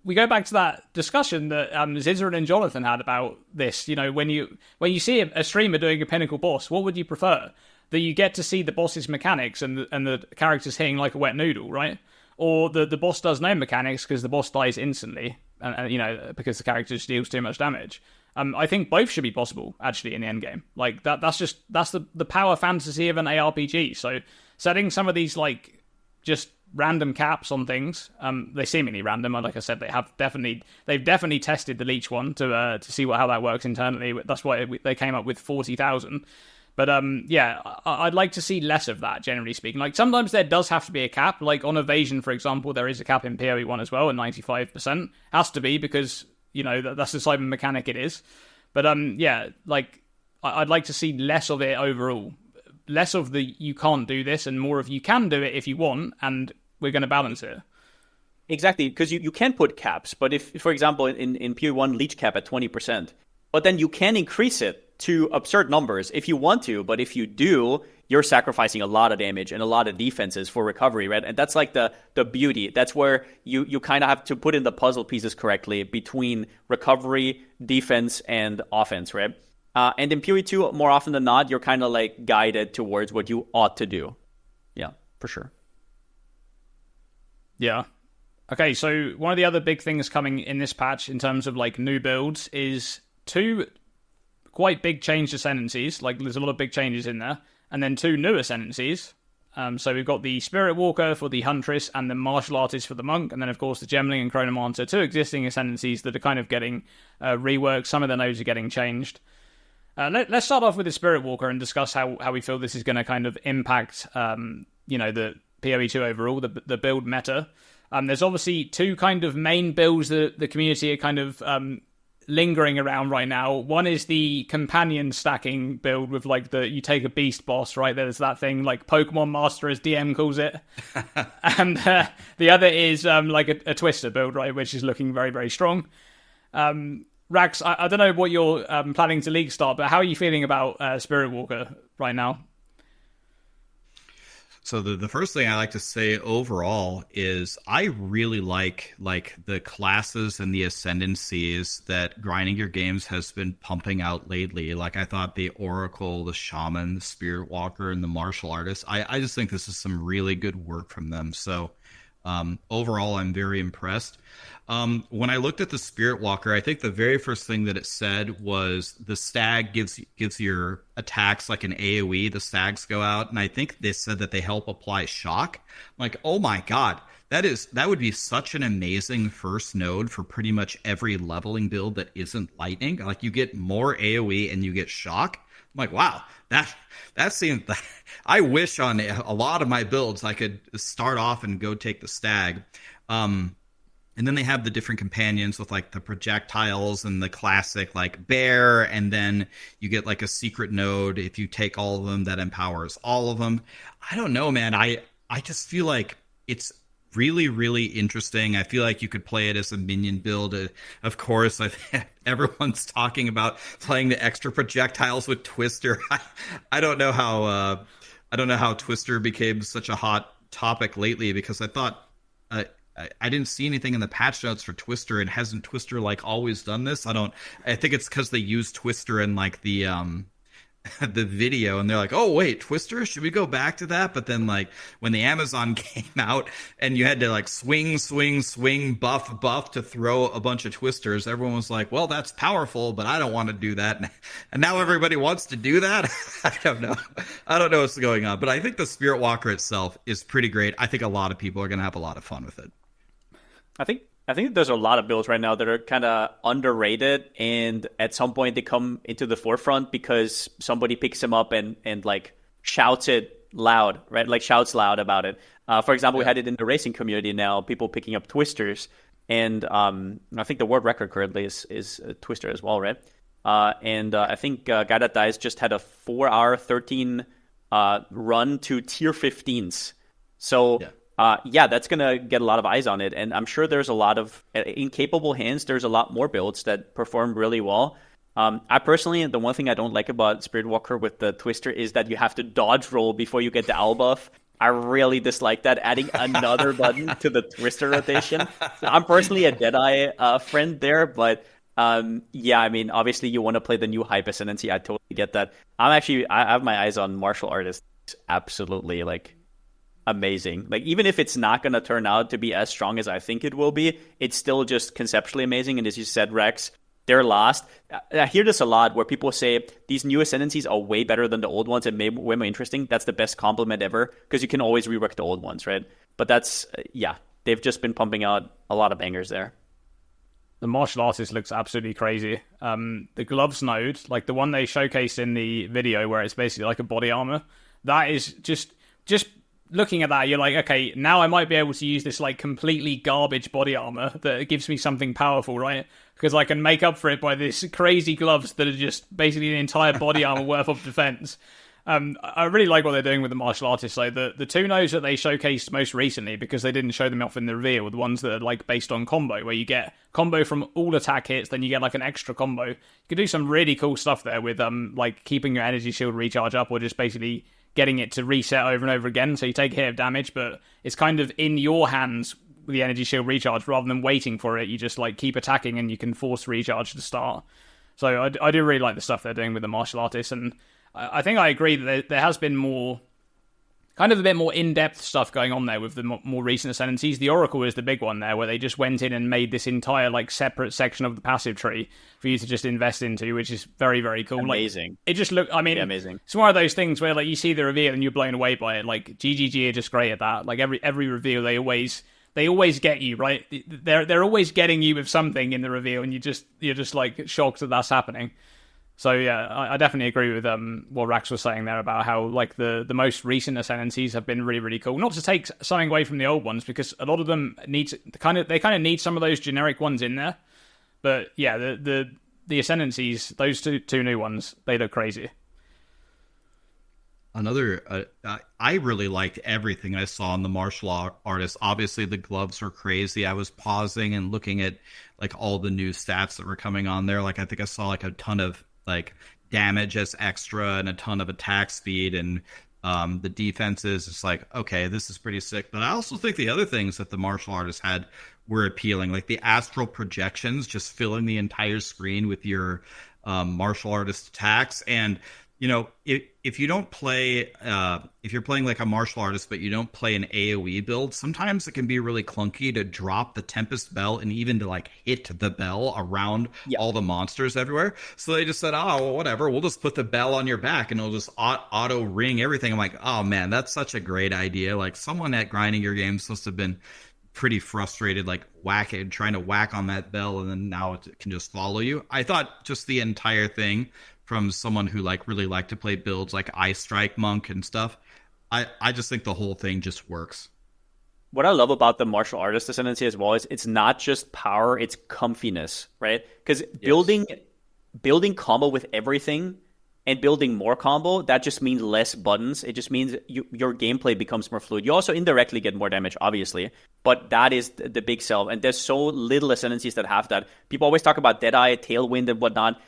we go back to that discussion that Zizzer and Jonathan had about this. You know, when you see a streamer doing a pinnacle boss, what would you prefer? That you get to see the boss's mechanics and the characters hitting like a wet noodle, right? Or the boss does no mechanics because the boss dies instantly, and you know, because the character just deals too much damage. I think both should be possible, actually, in the end game. Like, that's the power fantasy of an ARPG. So setting some of these, like, just random caps on things, they seemingly random. Like I said, they've definitely tested the Leech one to see how that works internally. That's why they came up with 40,000. But yeah, I'd like to see less of that, generally speaking. Like, sometimes there does have to be a cap. Like, on evasion, for example, there is a cap in PoE 1 as well, at 95%. Has to be, because, you know, that's the cyber mechanic it is. But yeah, like, I'd like to see less of it overall. Less of the you can't do this, and more of you can do it if you want, and we're going to balance it. Exactly, because you can put caps, but if, for example, in PoE 1, Leech cap at 20%, but then you can increase it to absurd numbers if you want to, but if you do, you're sacrificing a lot of damage and a lot of defenses for recovery, right? And that's like the beauty. That's where you kind of have to put in the puzzle pieces correctly between recovery, defense, and offense, right? And in PoE 2, more often than not, you're kind of like guided towards what you ought to do. Yeah, for sure. Yeah. Okay, so one of the other big things coming in this patch in terms of like new builds is 2 quite big changed ascendancies. Like, there's a lot of big changes in there. And then 2 new ascendancies. So we've got the Spirit Walker for the Huntress and the Martial Artist for the Monk. And then, of course, the Gemling and Chronomancer, 2 existing ascendancies that are kind of getting reworked. Some of the nodes are getting changed. Let's start off with the Spirit Walker and discuss how we feel this is going to kind of impact, you know, the PoE 2 overall, the build meta. There's obviously 2 kind of main builds that the community are kind of lingering around right now. One is the companion stacking build with like you take a beast boss, right? There's that thing like Pokemon Master, as DM calls it. And the other is like a Twister build, right? Which is looking very, very strong. Rax, I don't know what you're planning to league start, but how are you feeling about Spirit Walker right now? So the first thing I like to say overall is I really like the classes and the ascendancies that Grinding Your Games has been pumping out lately. Like, I thought the Oracle, the Shaman, the Spirit Walker, and the Martial Artist, I just think this is some really good work from them. So overall, I'm very impressed. When I looked at the Spirit Walker, I think the very first thing that it said was the stag gives your attacks like an AoE. The stags go out, and I think they said that they help apply shock. I'm like, oh my god, that would be such an amazing first node for pretty much every leveling build that isn't lightning. Like, you get more AoE and you get shock. I'm like, wow, that seems. I wish on a lot of my builds I could start off and go take the stag. And then they have the different companions with like the projectiles and the classic like bear, and then you get like a secret node if you take all of them that empowers all of them. I don't know, man. I just feel like it's really, really interesting. I feel like you could play it as a minion build. Of course, everyone's talking about playing the extra projectiles with Twister. I don't know how Twister became such a hot topic lately, because I thought I didn't see anything in the patch notes for Twister, and hasn't Twister like always done this? I think it's because they use Twister in like the the video and they're like, oh wait, Twister, should we go back to that? But then like when the Amazon came out and you had to like swing, buff to throw a bunch of Twisters, everyone was like, well, that's powerful, but I don't want to do that. And now everybody wants to do that. I don't know what's going on, but I think the Spirit Walker itself is pretty great. I think a lot of people are going to have a lot of fun with it. I think there's a lot of builds right now that are kind of underrated, and at some point they come into the forefront because somebody picks them up and like shouts it loud, right? Like shouts loud about it. For example, we had it in the racing community now, people picking up Twisters, and I think the world record currently is a Twister as well, right? I think Guy That Dies just had a 4-hour 13 run to tier 15s. So. Yeah. That's going to get a lot of eyes on it. And I'm sure there's a lot of, in capable hands, there's a lot more builds that perform really well. I personally, the one thing I don't like about Spirit Walker with the Twister is that you have to dodge roll before you get the owl buff. I really dislike that, adding another button to the Twister rotation. So I'm personally a Deadeye friend there, but yeah, I mean, obviously you want to play the new hype ascendancy. I totally get that. I have my eyes on martial artists. Absolutely, like, amazing. Like, even if it's not going to turn out to be as strong as I think it will be, it's still just conceptually amazing. And as you said, Rex, they're lost. I hear this a lot where people say these new ascendancies are way better than the old ones and way more interesting. That's the best compliment ever because you can always rework the old ones, right? But that's, they've just been pumping out a lot of bangers there. The martial artist looks absolutely crazy. The gloves node, like the one they showcased in the video where it's basically like a body armor, that is just looking at that, you're like, okay, now I might be able to use this like completely garbage body armor that gives me something powerful, right? Because I can make up for it by this crazy gloves that are just basically an entire body armor worth of defense. I really like what they're doing with the martial artists. Like the two nodes that they showcased most recently, because they didn't show them off in the reveal, the ones that are like based on combo, where you get combo from all attack hits, then you get like an extra combo. You can do some really cool stuff there with like keeping your energy shield recharge up, or just basically getting it to reset over and over again. So you take a hit of damage, but it's kind of in your hands with the energy shield recharge rather than waiting for it. You just like keep attacking and you can force recharge to start. So I do really like the stuff they're doing with the martial artists. And I think I agree that there has been more, kind of a bit more in-depth stuff going on there with the more recent ascendancies. The Oracle is the big one there, where they just went in and made this entire like separate section of the passive tree for you to just invest into, which is very, very cool. Amazing. Like, it just look, I mean, amazing. It's one of those things where like you see the reveal and you're blown away by it. Like GGG are just great at that. Like every reveal, they always get you, right. They're always getting you with something in the reveal, and you're just like shocked that that's happening. So yeah, I definitely agree with what Rax was saying there about how like the most recent ascendancies have been really, really cool. Not to take something away from the old ones, because a lot of them they kind of need some of those generic ones in there. But yeah, the ascendancies, those two new ones, they look crazy. Another, I really liked everything I saw in the martial artists. Obviously, the gloves were crazy. I was pausing and looking at like all the new stats that were coming on there. Like I think I saw like a ton of like damage as extra and a ton of attack speed, and the defenses. It's like, okay, this is pretty sick. But I also think the other things that the martial artists had were appealing, like the astral projections, just filling the entire screen with your martial artist attacks. And you know, if you don't play, if you're playing like a martial artist, but you don't play an AoE build, sometimes it can be really clunky to drop the Tempest Bell and even to like hit the bell around all the monsters everywhere. So they just said, oh, well, whatever, we'll just put the bell on your back and it'll just auto ring everything. I'm like, oh man, that's such a great idea. Like someone at Grinding Your Games must have been pretty frustrated, like trying to whack on that bell, and then now it can just follow you. I thought just the entire thing, from someone who like really liked to play builds like Ice Strike Monk and stuff, I just think the whole thing just works. What I love about the martial artist ascendancy as well is it's not just power, it's comfiness, right? Because building combo with everything and building more combo, that just means less buttons. It just means your gameplay becomes more fluid. You also indirectly get more damage, obviously, but that is the big sell. And there's so little ascendancies that have that. People always talk about Deadeye, Tailwind, and whatnot.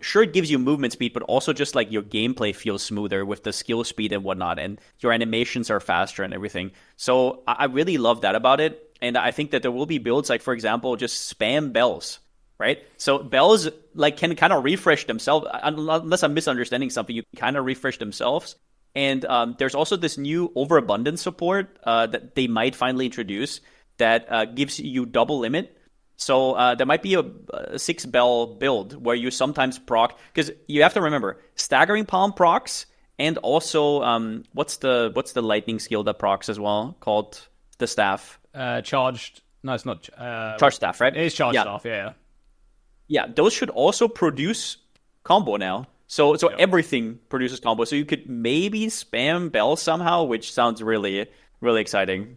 Sure, it gives you movement speed, but also just like your gameplay feels smoother with the skill speed and whatnot, and your animations are faster and everything. So I really love that about it, and I think that there will be builds like, for example, just spam bells, right? So bells like can kind of refresh themselves, unless I'm misunderstanding something. You can kind of refresh themselves. And there's also this new overabundance support that they might finally introduce that gives you double limit. So there might be a 6 bell build where you sometimes proc, because you have to remember staggering palm procs, and also what's the lightning skill that procs as well, called the staff? Charged. No, it's not. Charged staff, right? It is charged staff. Yeah. Yeah, those should also produce combo now. So everything produces combo. So you could maybe spam bell somehow, which sounds really, really exciting.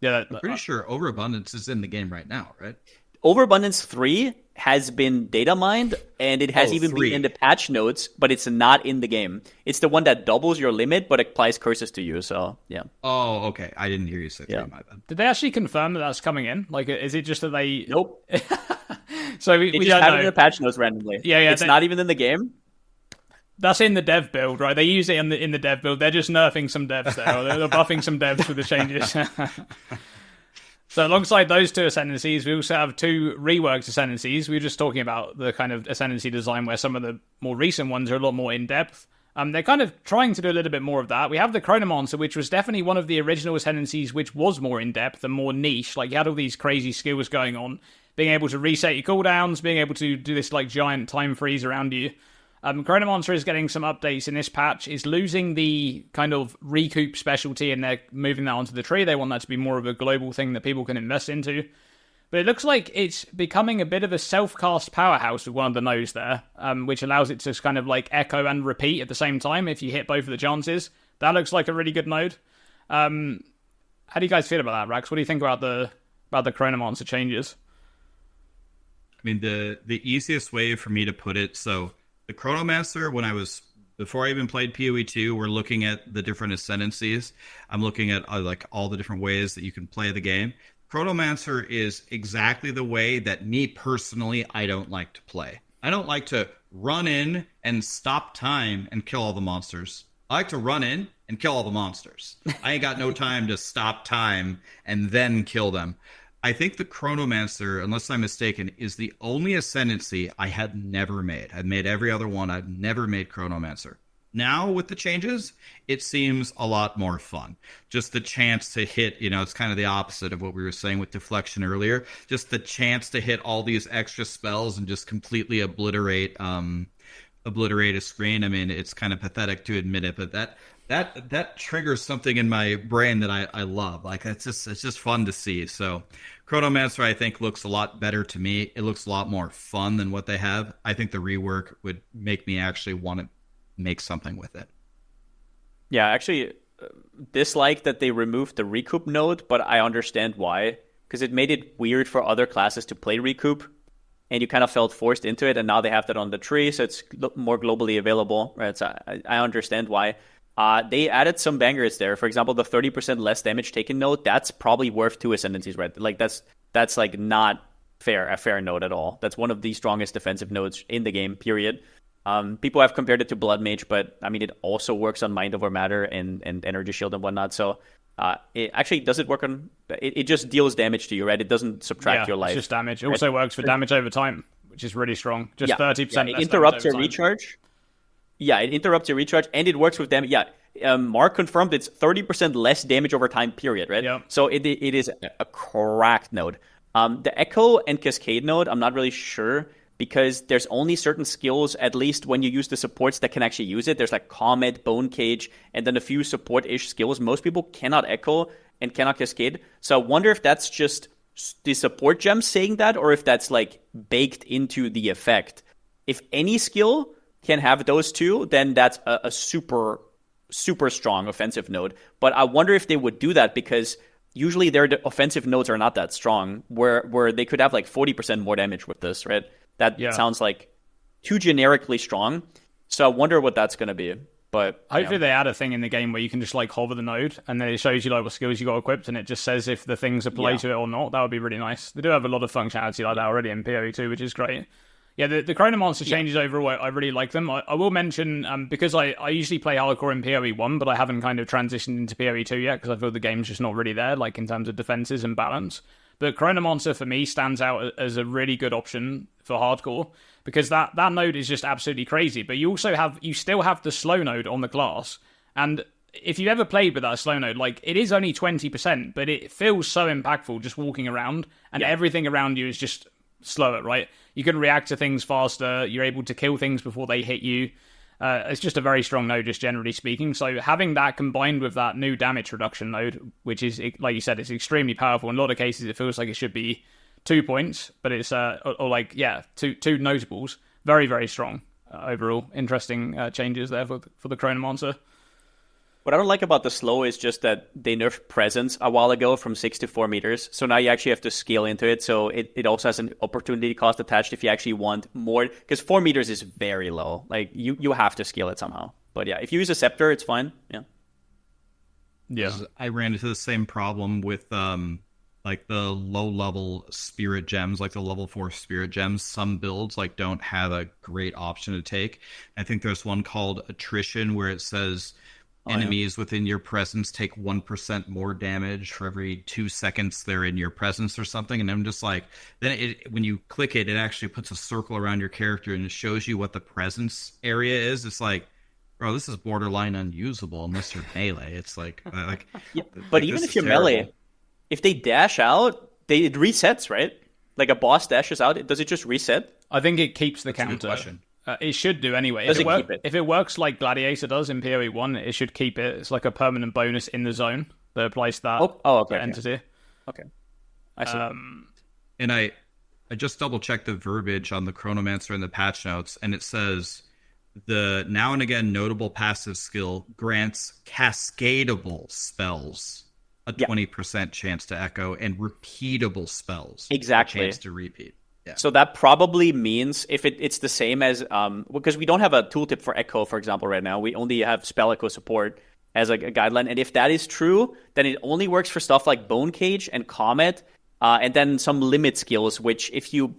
Yeah, I'm pretty sure Overabundance is in the game right now, right? Overabundance 3 has been data mined, and it has even been in the patch notes, but it's not in the game. It's the one that doubles your limit, but applies curses to you, so yeah. Oh, okay. I didn't hear you say 3, my bad. Did they actually confirm that that's coming in? Like, is it just that they... Nope. So we just don't have know. it in the patch notes randomly. Yeah. It's not even in the game. That's in the dev build, right? They use it in the dev build. They're just nerfing some devs there, or they're buffing some devs with the changes. So alongside those 2 ascendancies, we also have 2 reworked ascendancies. We were just talking about the kind of ascendancy design where some of the more recent ones are a lot more in-depth. They're kind of trying to do a little bit more of that. We have the Chronomancer, which was definitely one of the original ascendancies, which was more in-depth and more niche. Like, you had all these crazy skills going on, being able to reset your cooldowns, being able to do this like giant time freeze around you. Chronomancer is getting some updates in this patch. Is losing the kind of recoup specialty, and they're moving that onto the tree. They want that to be more of a global thing that people can invest into. But it looks like it's becoming a bit of a self-cast powerhouse with one of the nodes there, which allows it to kind of like echo and repeat at the same time if you hit both of the chances. That looks like a really good node. How do you guys feel about that, Rax? What do you think about the Chronomancer changes? I mean, the easiest way for me to put it, so the Chronomancer, before I even played PoE 2, we're looking at the different ascendancies. I'm looking at like all the different ways that you can play the game. Chronomancer is exactly the way that me personally, I don't like to play. I don't like to run in and stop time and kill all the monsters. I like to run in and kill all the monsters. I ain't got no time to stop time and then kill them. I think the Chronomancer, unless I'm mistaken, is the only ascendancy I had never made. I've made every other one. I've never made Chronomancer. Now, with the changes, it seems a lot more fun. Just the chance to hit, it's kind of the opposite of what we were saying with Deflection earlier. Just the chance to hit all these extra spells and just completely obliterate a screen. I mean, it's kind of pathetic to admit it, but that triggers something in my brain that I love. Like, it's just fun to see. So Chronomancer, I think, looks a lot better to me. It looks a lot more fun than what they have. I think the rework would make me actually want to make something with it. Yeah, actually, dislike that they removed the recoup node, but I understand why. Because it made it weird for other classes to play recoup, and you kind of felt forced into it, and now they have that on the tree, so it's more globally available, right? So I understand why. They added some bangers there. For example, the 30% less damage taken node, that's probably worth 2 ascendancies, right? Like, that's like not a fair node at all. That's one of the strongest defensive nodes in the game, period. People have compared it to Blood Mage, but I mean, it also works on Mind Over Matter and Energy Shield and whatnot. So it actually does it work on... It just deals damage to you, right? It doesn't subtract your life. It's just damage. It also works for damage over time, which is really strong. Just 30% it interrupts your recharge. Yeah, it interrupts your recharge, and it works with damage. Yeah, Mark confirmed it's 30% less damage over time, period, right? Yeah. So it is a cracked node. The Echo and Cascade node, I'm not really sure, because there's only certain skills, at least when you use the supports, that can actually use it. There's like Comet, Bone Cage, and then a few support-ish skills. Most people cannot Echo and cannot Cascade. So I wonder if that's just the support gem saying that, or if that's like baked into the effect. If any skill can have those two, then that's a super, super strong offensive node. But I wonder if they would do that, because usually their offensive nodes are not that strong, where they could have like 40% more damage with this, right? That sounds like too generically strong. So I wonder what that's going to be. But hopefully they add a thing in the game where you can just like hover the node, and then it shows you like what skills you got equipped, and it just says if the things apply to it or not. That would be really nice. They do have a lot of functionality like that already in PoE 2, which is great. Yeah, the Chronomancer changes overall, I really like them. I will mention, because I usually play hardcore in PoE 1, but I haven't kind of transitioned into PoE 2 yet, because I feel the game's just not really there, like in terms of defenses and balance. But Chronomancer for me stands out as a really good option for hardcore, because that node is just absolutely crazy. But you still have the slow node on the class, and if you ever played with that slow node, like, it is only 20%, but it feels so impactful just walking around, and everything around you is just slower, right? You can react to things faster, you're able to kill things before they hit you. It's just a very strong node, just generally speaking. So having that combined with that new damage reduction node, which is, like you said, it's extremely powerful. In a lot of cases, it feels like it should be 2 points, but it's, two notables. Very, very strong overall. Interesting changes there for the Chronomancer. What I don't like about the slow is just that they nerfed presence a while ago from 6 to 4 meters. So now you actually have to scale into it. So it also has an opportunity cost attached if you actually want more. Because 4 meters is very low. Like, you have to scale it somehow. But yeah, if you use a scepter, it's fine. Yeah. Yeah. I ran into the same problem with like the low level spirit gems, like the level 4 spirit gems. Some builds like don't have a great option to take. I think there's one called Attrition where it says enemies within your presence take 1% more damage for every 2 seconds they're in your presence or something. And I'm just like, then when you click it, it actually puts a circle around your character and it shows you what the presence area is. It's like, bro, this is borderline unusable unless you're melee. It's like yeah, but even if you're melee, if they dash out, it resets, right? Like a boss dashes out, does it just reset? I think it keeps the counter. It should do anyway. Does it keep it? If it works like Gladiator does in PoE 1, it should keep it. It's like a permanent bonus in the zone that applies to that entity. Okay. I see. And I just double-checked the verbiage on the Chronomancer in the patch notes, and it says, the now and again notable passive skill grants cascadable spells a 20% chance to echo, and repeatable spells a chance to repeat. Yeah. So that probably means if it's the same as because we don't have a tooltip for Echo, for example, right now. We only have Spell Echo support as a guideline. And if that is true, then it only works for stuff like Bone Cage and Comet, and then some limit skills, which if you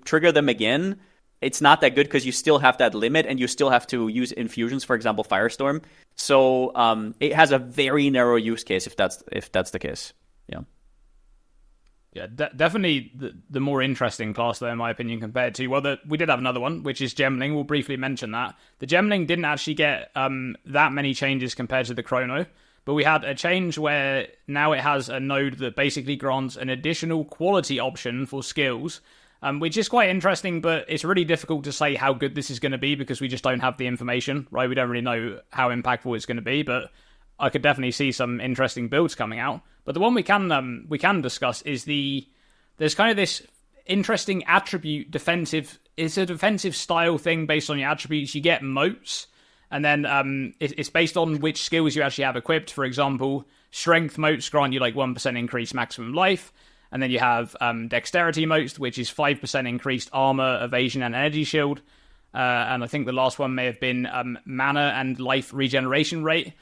trigger them again, it's not that good because you still have that limit and you still have to use infusions, for example, Firestorm. So it has a very narrow use case if that's the case. Yeah. Yeah, definitely the more interesting class, though, in my opinion, compared to... Well, we did have another one, which is Gemling. We'll briefly mention that. The Gemling didn't actually get that many changes compared to the Chrono, but we had a change where now it has a node that basically grants an additional quality option for skills, which is quite interesting, but it's really difficult to say how good this is going to be because we just don't have the information, right? We don't really know how impactful it's going to be, but I could definitely see some interesting builds coming out. But the one we can discuss is there's kind of this interesting attribute defensive. It's a defensive style thing based on your attributes. You get moats, and then it's based on which skills you actually have equipped. For example, strength moats grant you like 1% increased maximum life, and then you have dexterity moats, which is 5% increased armor, evasion, and energy shield. And I think the last one may have been mana and life regeneration rate.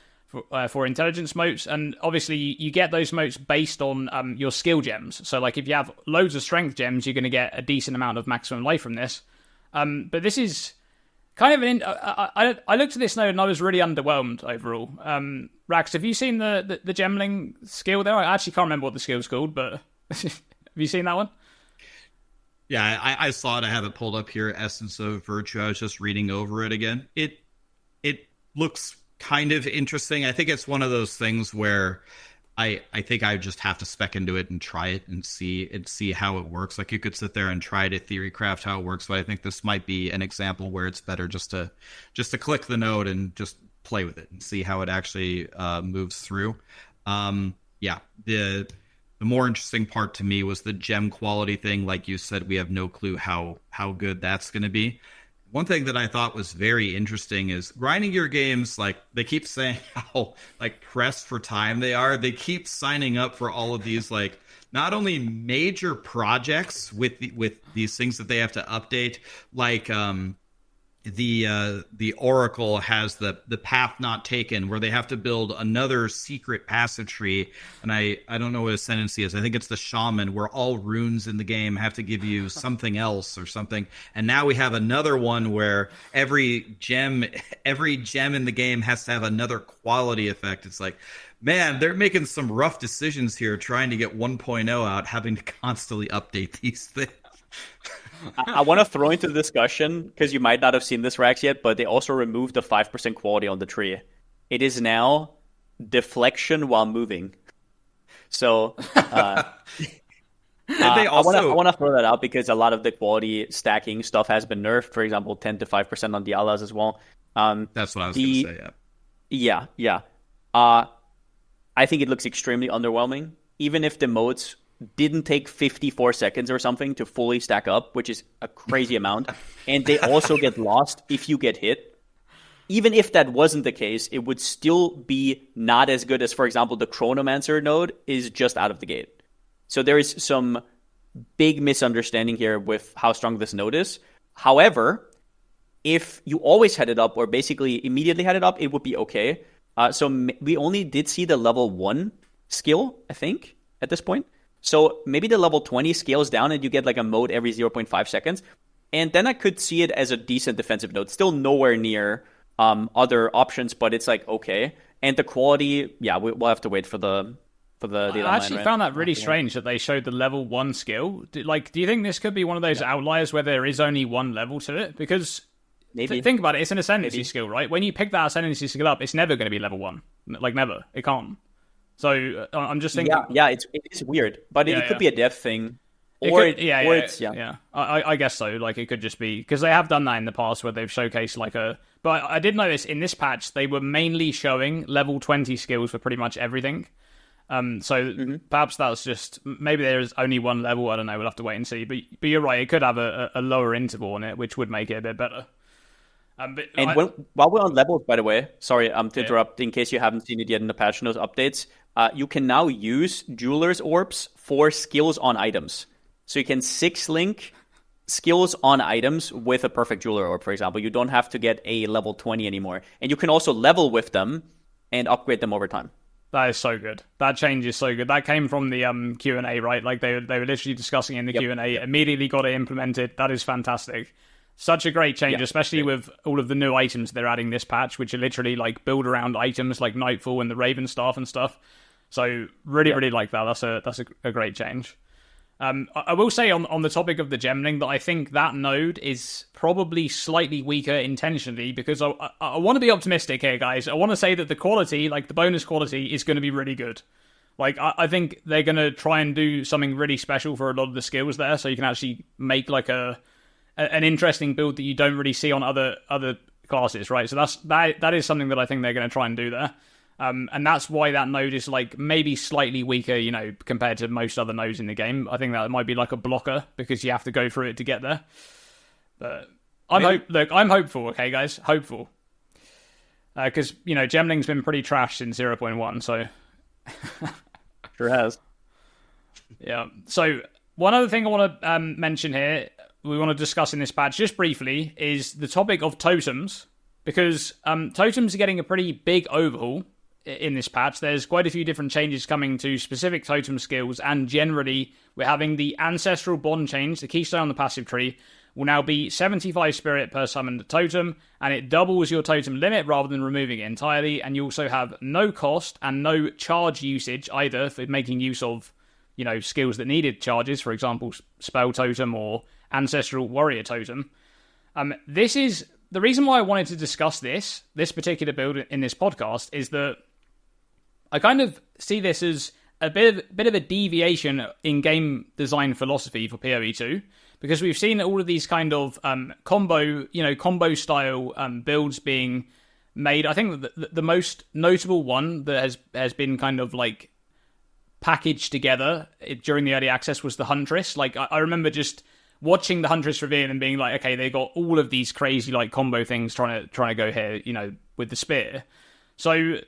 For intelligence moats, and obviously you get those moats based on your skill gems. So like if you have loads of strength gems, you're going to get a decent amount of maximum life from this. But this is kind of I looked at this node and I was really underwhelmed overall. Rax, have you seen the Gemling skill there? I actually can't remember what the skill's called, but have you seen that one? Yeah, I saw it. I have it pulled up here. Essence of Virtue. I was just reading over it again. It looks kind of interesting. I think it's one of those things where I think I just have to spec into it and try it and see how it works. Like you could sit there and try to theory craft how it works, but I think this might be an example where it's better just to click the node and just play with it and see how it actually moves through. The more interesting part to me was the gem quality thing. Like you said, we have no clue how good that's going to be. One thing that I thought was very interesting is grinding your games, like they keep saying how like pressed for time they are. They keep signing up for all of these like not only major projects with these things that they have to update, like the Oracle has the path not taken, where they have to build another secret passage tree, and I don't know what ascendancy is. I think it's the shaman, where all runes in the game have to give you something else or something. And now we have another one where every gem in the game has to have another quality effect. It's like, man, they're making some rough decisions here, trying to get 1.0 out, having to constantly update these things. I want to throw into the discussion, because you might not have seen this, Rax, yet, but they also removed the 5% quality on the tree. It is now deflection while moving. So I want to throw that out, because a lot of the quality stacking stuff has been nerfed. For example, 10 to 5% on the Alas as well. That's what I was going to say, yeah. Yeah. I think it looks extremely underwhelming. Even if the modes didn't take 54 seconds or something to fully stack up, which is a crazy amount, and they also get lost if you get hit. Even if that wasn't the case, it would still be not as good as, for example, the Chronomancer node is just out of the gate. So there is some big misunderstanding here with how strong this node is. However, if you always had it up, or basically immediately had it up, it would be okay. So we only did see the level 1 skill, I think, at this point. So maybe the level 20 scales down and you get like a mode every 0.5 seconds. And then I could see it as a decent defensive node. Still nowhere near other options, but it's like, okay. And the quality, yeah, we'll have to wait for the data. I actually found that really strange that they showed the level 1 skill. Do you think this could be one of those outliers where there is only one level to it? Because think about it, it's an ascendancy skill, right? When you pick that ascendancy skill up, it's never going to be level 1. Like, never. It can't. So I'm just thinking. Yeah, it is weird, but it could be a dev thing, I guess so. Like, it could just be because they have done that in the past where they've showcased like a. But I did notice in this patch they were mainly showing level 20 skills for pretty much everything. Perhaps that's just maybe there is only one level. I don't know. We'll have to wait and see. But you're right. It could have a lower interval on it, which would make it a bit better. While we're on levels, by the way, sorry to interrupt. In case you haven't seen it yet in the patch notes updates, you can now use Jeweler's Orbs for skills on items. So you can 6-link skills on items with a perfect Jeweler Orb, for example. You don't have to get a level 20 anymore. And you can also level with them and upgrade them over time. That is so good. That change is so good. That came from the Q&A, right? Like they were literally discussing in the Q&A, immediately got it implemented. That is fantastic. Such a great change, especially with all of the new items they're adding this patch, which are literally like build around items like Nightfall and the Raven Staff and stuff. So really like that. That's a great change. I will say on the topic of the Gemling that I think that node is probably slightly weaker intentionally because I want to be optimistic here, guys. I want to say that the quality, like the bonus quality, is going to be really good. Like, I think they're going to try and do something really special for a lot of the skills there, so you can actually make like an interesting build that you don't really see on other classes, right? So that is something that I think they're going to try and do there. And that's why that node is like maybe slightly weaker, compared to most other nodes in the game. I think that might be like a blocker because you have to go through it to get there. But I'm hopeful, okay, guys, hopeful. Because Gemling's been pretty trash since 0.1, so sure has. Yeah. So one other thing I want to mention here, we want to discuss in this patch just briefly, is the topic of totems, because totems are getting a pretty big overhaul in this patch. There's quite a few different changes coming to specific totem skills, and generally we're having the Ancestral Bond change. The keystone on the passive tree will now be 75 spirit per summoned totem, and it doubles your totem limit rather than removing it entirely, and you also have no cost and no charge usage either for making use of skills that needed charges, for example Spell Totem or Ancestral Warrior Totem. This is the reason why I wanted to discuss this particular build in this podcast, is that I kind of see this as a bit of a deviation in game design philosophy for PoE 2, because we've seen all of these kind of combo style builds being made. I think that the most notable one that has been kind of like packaged together during the early access was the Huntress. Like I remember just watching the Huntress reveal and being like, okay, they got all of these crazy like combo things trying to go here, with the spear. So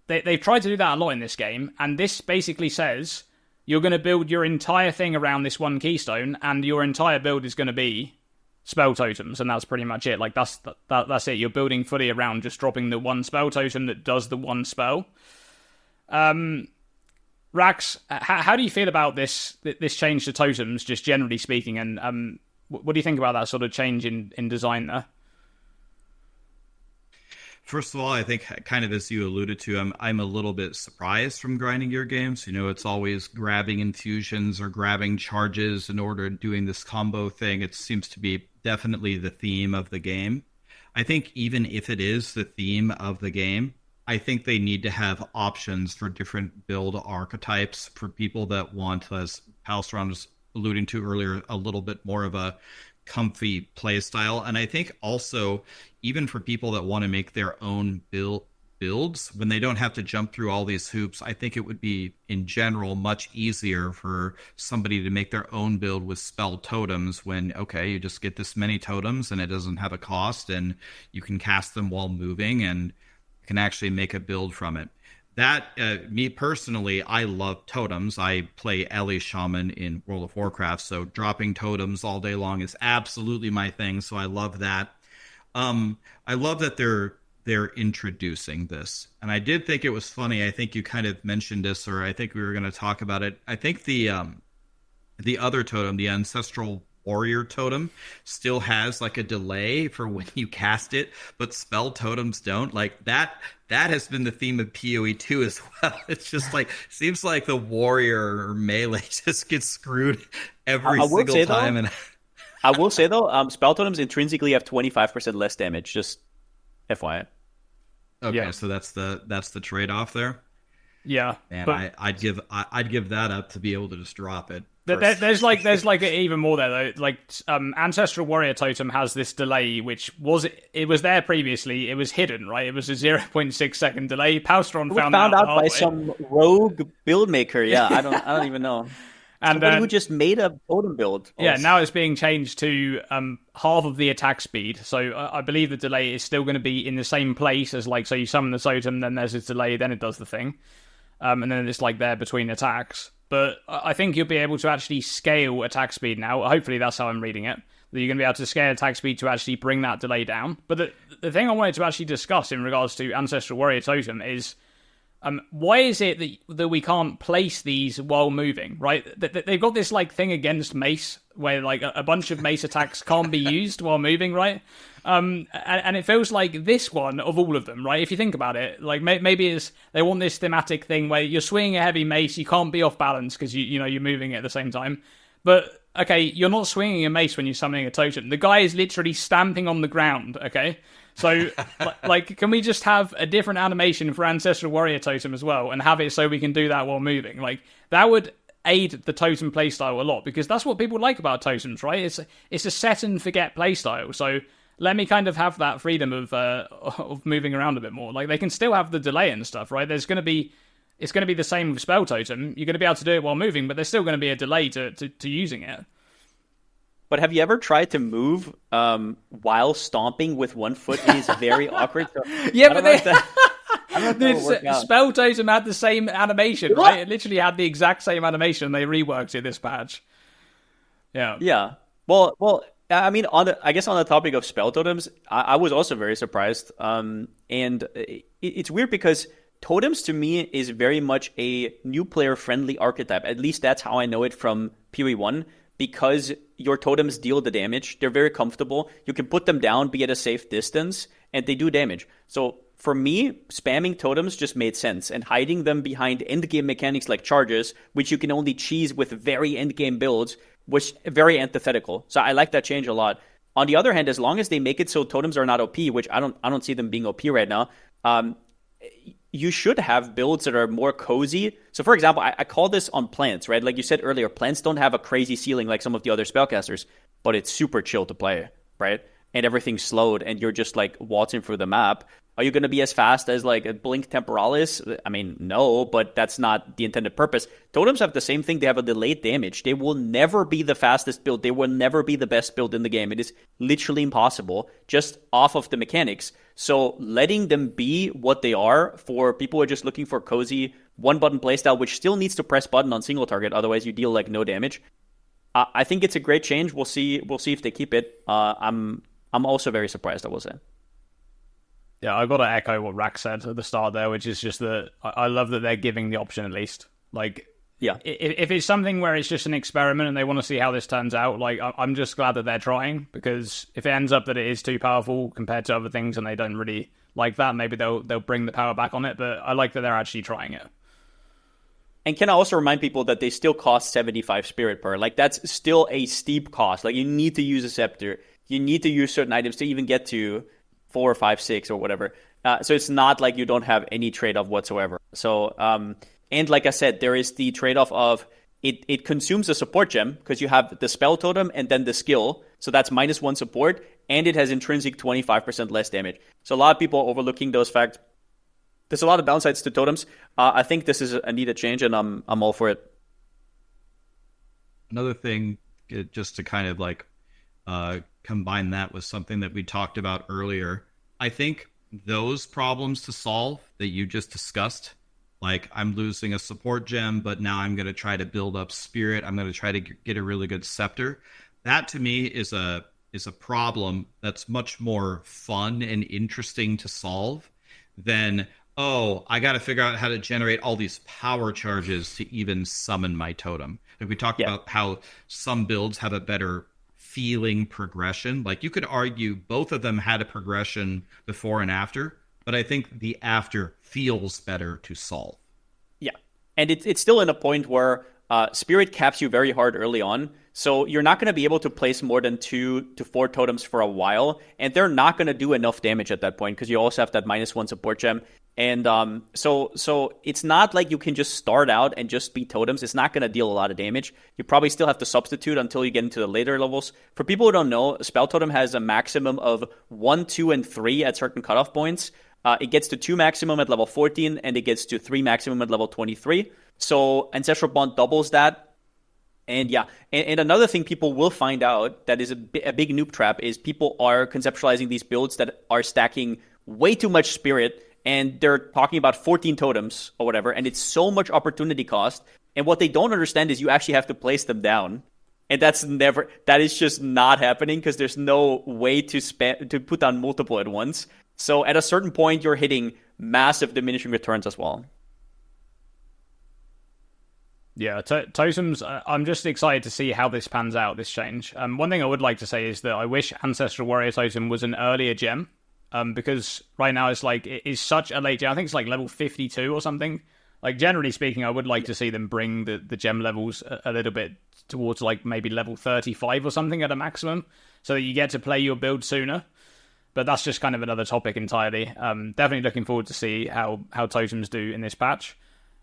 they've tried to do that a lot in this game, and this basically says you're going to build your entire thing around this one keystone, and your entire build is going to be spell totems, and that's pretty much it. Like that's it. You're building fully around just dropping the one spell totem that does the one spell. Rax, how do you feel about this change to totems, just generally speaking, and what do you think about that sort of change in design there? First of all, I think, kind of as you alluded to, I'm a little bit surprised from grinding gear games. You know, it's always grabbing infusions or grabbing charges in order of doing this combo thing. It seems to be definitely the theme of the game. I think even if it is the theme of the game, I think they need to have options for different build archetypes for people that want, as Palstron was alluding to earlier, a little bit more of a comfy play style. And I think also, even for people that want to make their own builds, when they don't have to jump through all these hoops, I think it would be, in general, much easier for somebody to make their own build with spell totems when, okay, you just get this many totems and it doesn't have a cost and you can cast them while moving and you can actually make a build from it. That, me personally, I love totems. I play Ellie Shaman in World of Warcraft, so dropping totems all day long is absolutely my thing, so I love that. I love that they're introducing this. And I did think it was funny. I think you kind of mentioned this, or I think we were going to talk about it. I think the other totem, the Ancestral Warrior totem, still has like a delay for when you cast it, but spell totems don't. Like that has been the theme of PoE 2 as well. It's just like, seems like the warrior or melee just gets screwed every single time. And I will say though, spell totems intrinsically have 25% less damage. Just FYI. Okay, yeah. So that's the trade-off there. Yeah, and but I'd give that up to be able to just drop it. There's like even more there though. Like Ancestral Warrior Totem has this delay, which was there previously. It was hidden, right? It was a 0.6 second delay. Palstron found out by some rogue build maker. Yeah, I don't even know. And somebody who just made a totem build. Yeah, now it's being changed to half of the attack speed. So I believe the delay is still going to be in the same place as, like, so you summon the totem, then there's a delay, then it does the thing. And then it's like there between attacks. But I think you'll be able to actually scale attack speed now. Hopefully that's how I'm reading it. That you're going to be able to scale attack speed to actually bring that delay down. But the thing I wanted to actually discuss in regards to Ancestral Warrior Totem is why is it that we can't place these while moving, right? They've got this like thing against mace where like a bunch of mace attacks can't be used while moving, right? And it feels like this one of all of them, right? If you think about it, like maybe they want this thematic thing where you're swinging a heavy mace, you can't be off balance because you're moving at the same time. But okay, you're not swinging a mace when you're summoning a totem. The guy is literally stamping on the ground, okay? So, like, can we just have a different animation for Ancestral Warrior Totem as well, and have it so we can do that while moving? Like, that would aid the totem playstyle a lot, because that's what people like about totems, right? It's a set and forget playstyle. So let me kind of have that freedom of moving around a bit more. Like, they can still have the delay and stuff, right? It's going to be the same with Spell Totem. You're going to be able to do it while moving, but there's still going to be a delay to using it. But have you ever tried to move while stomping with one foot? It is very awkward. So yeah, but Spell Totem had the same animation, right? It literally had the exact same animation. They reworked it this patch. Yeah. Yeah. Well. I mean, I guess on the topic of spell totems, I was also very surprised. And it's weird because totems to me is very much a new player friendly archetype. At least that's how I know it from PoE 1. Because your totems deal the damage, they're very comfortable. You can put them down, be at a safe distance, and they do damage. So for me, spamming totems just made sense, and hiding them behind endgame mechanics like charges, which you can only cheese with very endgame builds, was very antithetical. So I like that change a lot. On the other hand, as long as they make it so totems are not OP, which I don't see them being OP right now, you should have builds that are more cozy. So, for example, I call this on plants, right? Like you said earlier, plants don't have a crazy ceiling like some of the other spellcasters, but it's super chill to play, right? And everything's slowed, and you're just like waltzing through the map. Are you going to be as fast as like a Blink Temporalis? I mean, no, but that's not the intended purpose. Totems have the same thing. They have a delayed damage. They will never be the fastest build. They will never be the best build in the game. It is literally impossible just off of the mechanics. So letting them be what they are for people who are just looking for cozy one-button playstyle, which still needs to press button on single target, otherwise you deal like no damage. I think it's a great change. We'll see. We'll see if they keep it. I'm also very surprised, I will say. Yeah, I got to echo what Rack said at the start there, which is just that I love that they're giving the option at least. Like, yeah, if it's something where it's just an experiment and they want to see how this turns out, like, I'm just glad that they're trying, because if it ends up that it is too powerful compared to other things and they don't really like that, maybe they'll bring the power back on it. But I like that they're actually trying it. And can I also remind people that they still cost 75 spirit per? Like, that's still a steep cost. Like, you need to use a scepter. You need to use certain items to even get to 4, 5, 6 or whatever. So it's not like you don't have any trade-off whatsoever. So, and like I said, there is the trade-off of it consumes a support gem because you have the spell totem and then the skill. So that's -1 support, and it has intrinsic 25% less damage. So a lot of people are overlooking those facts. There's a lot of downsides to totems. I think this is a needed change, and I'm all for it. Another thing, just to kind of like combine that with something that we talked about earlier, I think those problems to solve that you just discussed, like I'm losing a support gem, but now I'm going to try to build up spirit. I'm going to try to get a really good scepter. That to me is a problem that's much more fun and interesting to solve than, oh, I got to figure out how to generate all these power charges to even summon my totem. Like we talked about how some builds have a better feeling progression. Like you could argue both of them had a progression before and after, but I think the after feels better to solve. Yeah, and it's still in a point where Spirit caps you very hard early on, so you're not going to be able to place more than 2 to 4 totems for a while, and they're not going to do enough damage at that point because you also have that -1 support gem. And so it's not like you can just start out and just beat totems. It's not going to deal a lot of damage. You probably still have to substitute until you get into the later levels. For people who don't know, Spell Totem has a maximum of 1, 2, and 3 at certain cutoff points. It gets to 2 maximum at level 14, and it gets to 3 maximum at level 23. So Ancestral Bond doubles that. And yeah, and another thing people will find out that is a big noob trap is people are conceptualizing these builds that are stacking way too much spirit, and they're talking about 14 totems or whatever, and it's so much opportunity cost. And what they don't understand is you actually have to place them down. And that is just not happening because there's no way to put down multiple at once. So at a certain point, you're hitting massive diminishing returns as well. Yeah, totems, I'm just excited to see how this pans out, this change. One thing I would like to say is that I wish Ancestral Warrior Totem was an earlier gem, because right now it is such a late gem. I think it's like level 52 or something. Like, generally speaking, I would like to see them bring the gem levels a little bit towards like maybe level 35 or something at a maximum, so that you get to play your build sooner. But that's just kind of another topic entirely. Definitely looking forward to see how totems do in this patch.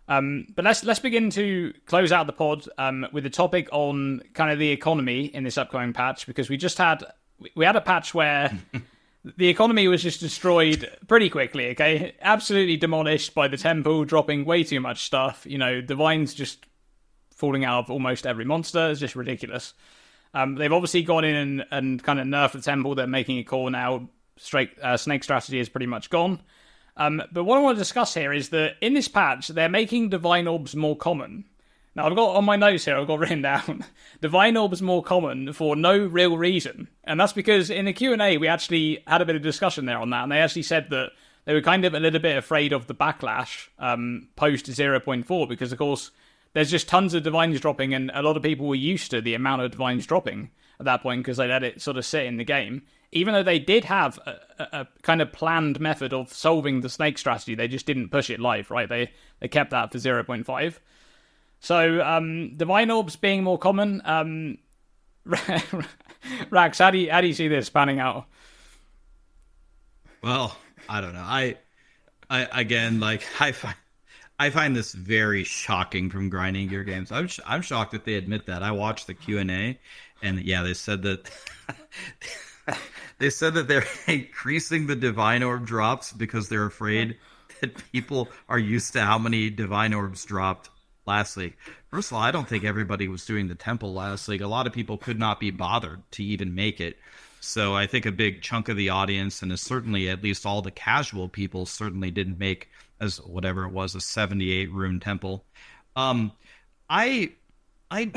But let's begin to close out the pod with a topic on kind of the economy in this upcoming patch, because we had a patch where the economy was just destroyed pretty quickly. Okay, absolutely demolished by the temple dropping way too much stuff. You know, divines just falling out of almost every monster. It's just ridiculous. They've obviously gone in and kind of nerfed the temple. They're making a call now. Snake strategy is pretty much gone. But what I want to discuss here is that in this patch, they're making Divine Orbs more common. Now, I've got on my notes here, I've got written down, Divine Orbs more common for no real reason. And that's because in the Q&A, we actually had a bit of discussion there on that, and they actually said that they were kind of a little bit afraid of the backlash post 0.4, because, of course, there's just tons of Divines dropping, and a lot of people were used to the amount of Divines dropping at that point because they let it sort of sit in the game. Even though they did have a kind of planned method of solving the snake strategy, they just didn't push it live, right? They kept that for 0.5. So, Divine Orbs being more common, Rax, how do you see this panning out? Well, I don't know. I again, like, I find this very shocking from grinding gear games. I'm shocked that they admit that. I watched the Q&A, and yeah, they said that they said that they're increasing the Divine Orb drops because they're afraid that people are used to how many Divine Orbs dropped last league. First of all, I don't think everybody was doing the temple last league. A lot of people could not be bothered to even make it. So I think a big chunk of the audience, and certainly at least all the casual people, certainly didn't make as whatever it was, a 78 rune temple. I I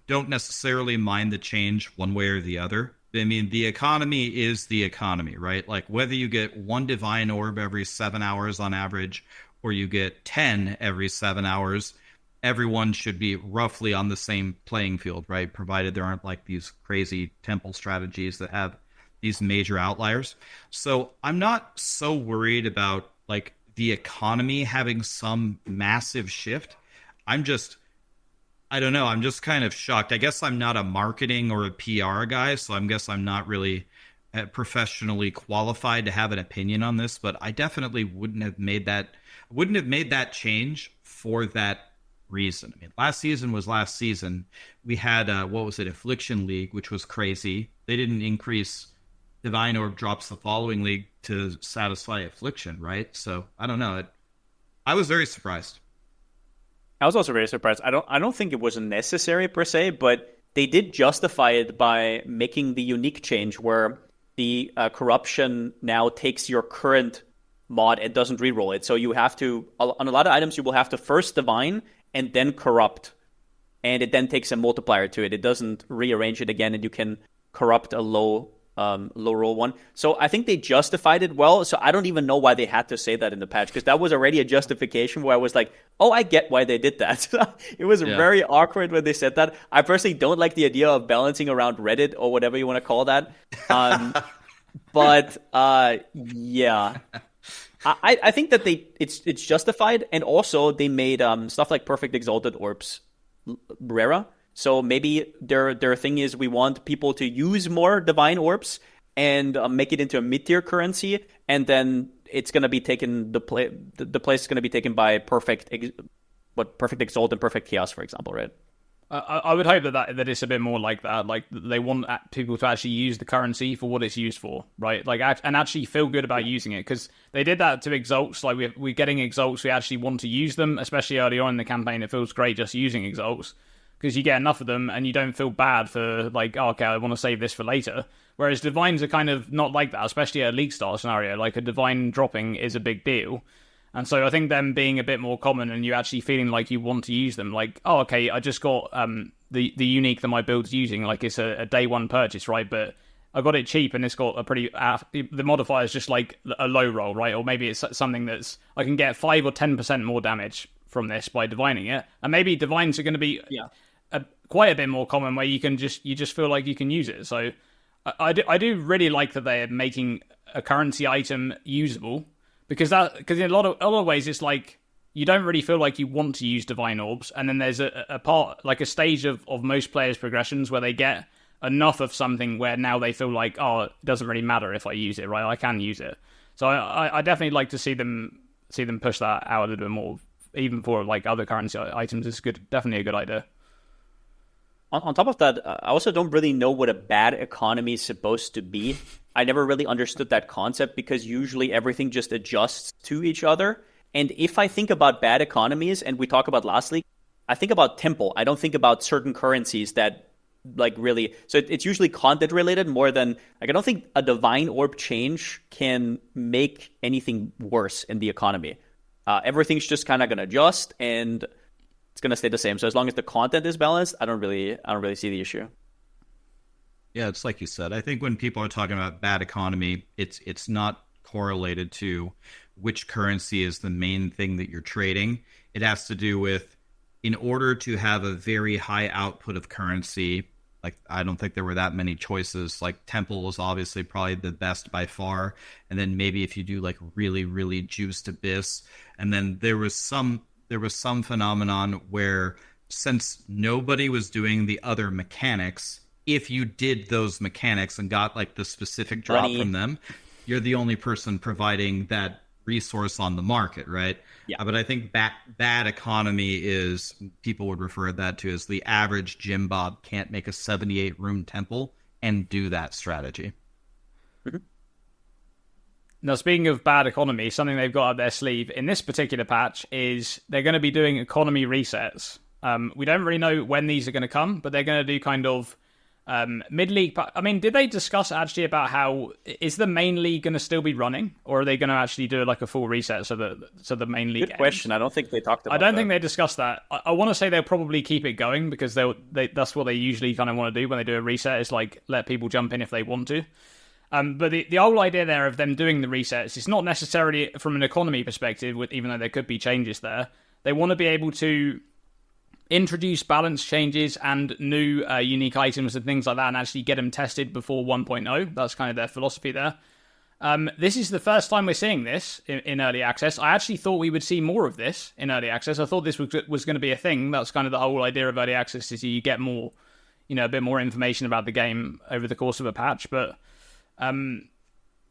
don't necessarily mind the change one way or the other. I mean, the economy is the economy, right? Like whether you get one divine orb every 7 hours on average, or you get 10 every 7 hours, everyone should be roughly on the same playing field, right? Provided there aren't like these crazy temple strategies that have these major outliers. So I'm not so worried about like the economy having some massive shift. I don't know. I'm just kind of shocked. I guess I'm not a marketing or a PR guy, so I guess I'm not really professionally qualified to have an opinion on this, but I definitely wouldn't have made that change for that reason. I mean, last season was last season. We had Affliction League, which was crazy. They didn't increase Divine Orb drops the following league to satisfy Affliction, right? So I don't know. I was very surprised. I was also very surprised. I don't think it was necessary per se, but they did justify it by making the unique change where the corruption now takes your current mod and doesn't reroll it. So you have to, on a lot of items, you will have to first divine and then corrupt. And it then takes a multiplier to it. It doesn't rearrange it again, and you can corrupt a low roll one. So I think they justified it well. So I don't even know why they had to say that in the patch, because that was already a justification where I was like, oh, I get why they did that. It was very awkward when they said that. I personally don't like the idea of balancing around Reddit or whatever you want to call that. But yeah, I think that it's justified, and also they made stuff like Perfect Exalted Orbs rarer. So maybe their thing is we want people to use more Divine Orbs and make it into a mid-tier currency, and then it's going to be taken, the place is going to be taken by Perfect Exalt and Perfect Chaos, for example, right? I would hope that it's a bit more like that. Like they want people to actually use the currency for what it's used for, right? Like and actually feel good about using it, because they did that to Exalts. Like we're getting Exalts, we actually want to use them, especially early on in the campaign. It feels great just using Exalts, because you get enough of them and you don't feel bad for like, oh, okay, I want to save this for later. Whereas Divines are kind of not like that, especially at a League Star scenario. Like a Divine dropping is a big deal. And so I think them being a bit more common and you actually feeling like you want to use them, like, oh, okay, I just got the unique that my build's using, like it's a day one purchase, right? But I got it cheap and it's got a pretty, the modifier is just like a low roll, right? Or maybe it's something that's, I can get 5 or 10% more damage from this by divining it. And maybe divines are going to be quite a bit more common, where you just feel like you can use it. So I do really like that they're making a currency item usable. Because in a lot of ways, it's like you don't really feel like you want to use Divine Orbs, and then there's a part, like a stage of most players' progressions where they get enough of something where now they feel like, oh, it doesn't really matter if I use it, right? I can use it. So I definitely like to see them push that out a little bit more, even for like other currency items. It's good, definitely a good idea. On top of that, I also don't really know what a bad economy is supposed to be. I never really understood that concept, because usually everything just adjusts to each other. And if I think about bad economies, and we talk about last league, I think about Temple. I don't think about certain currencies that like really... So it's usually content related more than... Like I don't think a Divine Orb change can make anything worse in the economy. Everything's just kind of going to adjust, and it's going to stay the same. So as long as the content is balanced, I don't really see the issue. Yeah, it's like you said. I think when people are talking about bad economy, it's not correlated to which currency is the main thing that you're trading. It has to do with, in order to have a very high output of currency, like I don't think there were that many choices. Like Temple was obviously probably the best by far. And then maybe if you do like really, really juiced Abyss. And then there was some phenomenon where, since nobody was doing the other mechanics, if you did those mechanics and got like the specific drop from them, you're the only person providing that resource on the market, right? Yeah. But I think bad economy is, people would refer that to as the average Jim Bob can't make a 78 room temple and do that strategy. Mm-hmm. Now, speaking of bad economy, something they've got up their sleeve in this particular patch is they're going to be doing economy resets. We don't really know when these are going to come, but they're going to do kind of Mid league, I mean, did they discuss actually about how is the main league going to still be running, or are they going to actually do like a full reset so the main league? Good question. I don't think they talked about. I don't think they discussed that. I want to say they'll probably keep it going because that's what they usually kind of want to do when they do a reset, is like let people jump in if they want to. But the whole idea there of them doing the resets is not necessarily from an economy perspective, even though there could be changes there. They want to be able to introduce balance changes and new unique items and things like that and actually get them tested before 1.0. That's kind of their philosophy there. This is the first time we're seeing this in early access. I actually thought we would see more of this in early access. I thought this was going to be a thing. That's kind of the whole idea of early access, is you get more, a bit more information about the game over the course of a patch. But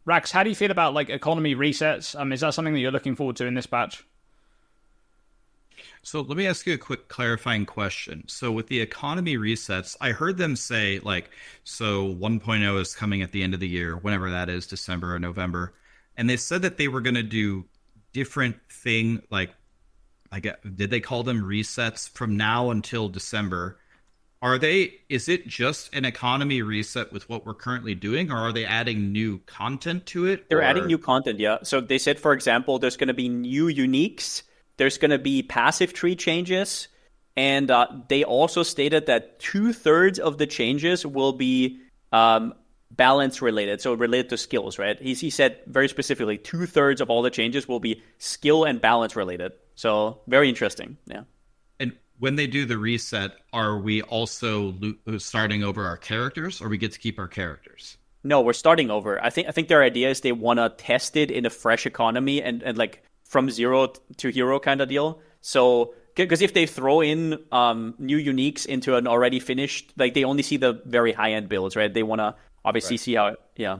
Rax, how do you feel about like economy resets? Is that something that you're looking forward to in this patch? So let me ask you a quick clarifying question. So with the economy resets, I heard them say so 1.0 is coming at the end of the year, whenever that is, December or November. And they said that they were going to do different thing, did they call them resets from now until December? Is it just an economy reset with what we're currently doing, or are they adding new content to it? They're adding new content, yeah. So they said, for example, there's going to be new uniques. There's going to be passive tree changes, and they also stated that 2/3 of the changes will be balance related, so related to skills, right? He said very specifically 2/3 of all the changes will be skill and balance related. So very interesting, yeah. And when they do the reset, are we also starting over our characters, or we get to keep our characters? No, we're starting over. I think their idea is they want to test it in a fresh economy and like from zero to hero kind of deal. So, because if they throw in new uniques into an already finished, like they only see the very high end builds, right? They want to obviously see how, yeah.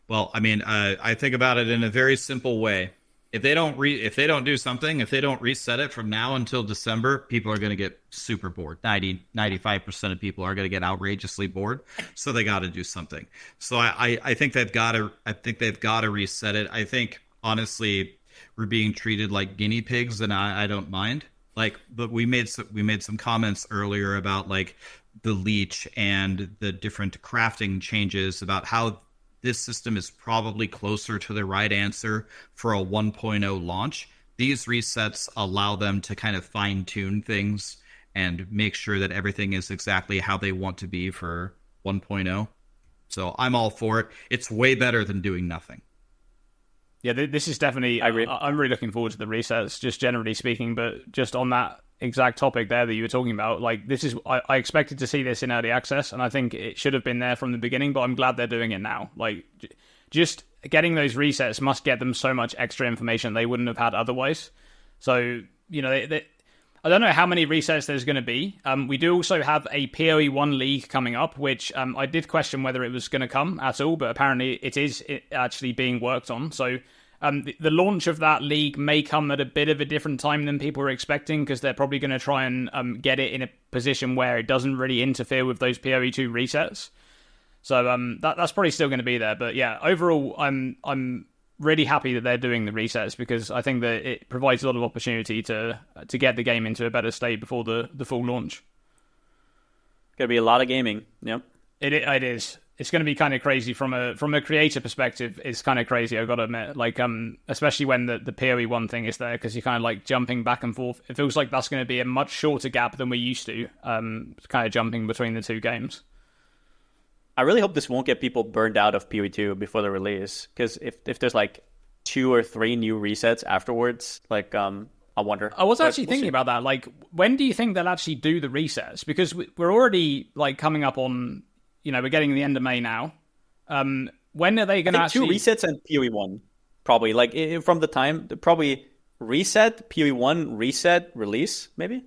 Well, I mean, I think about it in a very simple way. If they don't do something, if they don't reset it from now until December, people are going to get super bored. 95% of people are going to get outrageously bored. So they got to do something. So I think they've got to reset it. I think, honestly, we're being treated like guinea pigs, and I don't mind. But we made some comments earlier about like the Leech and the different crafting changes, about how this system is probably closer to the right answer for a 1.0 launch. These resets allow them to kind of fine tune things and make sure that everything is exactly how they want to be for 1.0. So I'm all for it. It's way better than doing nothing. Yeah, this is definitely... I'm really looking forward to the resets, just generally speaking, but just on that exact topic there that you were talking about, like, this is... I expected to see this in early access, and I think it should have been there from the beginning, but I'm glad they're doing it now. Like, just getting those resets must get them so much extra information they wouldn't have had otherwise. So, I don't know how many resets there's going to be. We do also have a PoE 1 league coming up, which I did question whether it was going to come at all, but apparently it is actually being worked on. So the launch of that league may come at a bit of a different time than people are expecting, because they're probably going to try and get it in a position where it doesn't really interfere with those PoE 2 resets. So that's probably still going to be there. But yeah, overall, I'm really happy that they're doing the resets, because I think that it provides a lot of opportunity to get the game into a better state before the full launch. Gonna be a lot of gaming. Yep. It is. It's going to be kind of crazy from a creator perspective. It's kind of crazy, I've got to admit. Like, especially when the PoE 1 thing is there, because you're kind of like jumping back and forth. It feels like that's going to be a much shorter gap than we're used to. Kind of jumping between the two games. I really hope this won't get people burned out of PoE 2 before the release, because if there's like 2 or 3 new resets afterwards, like I wonder. I was actually thinking about that. Like, when do you think they'll actually do the resets? Because we're already like coming up on, we're getting the end of May now. When are they going to actually 2 resets and PoE 1? Probably like from the time probably reset, PoE 1 reset, release maybe.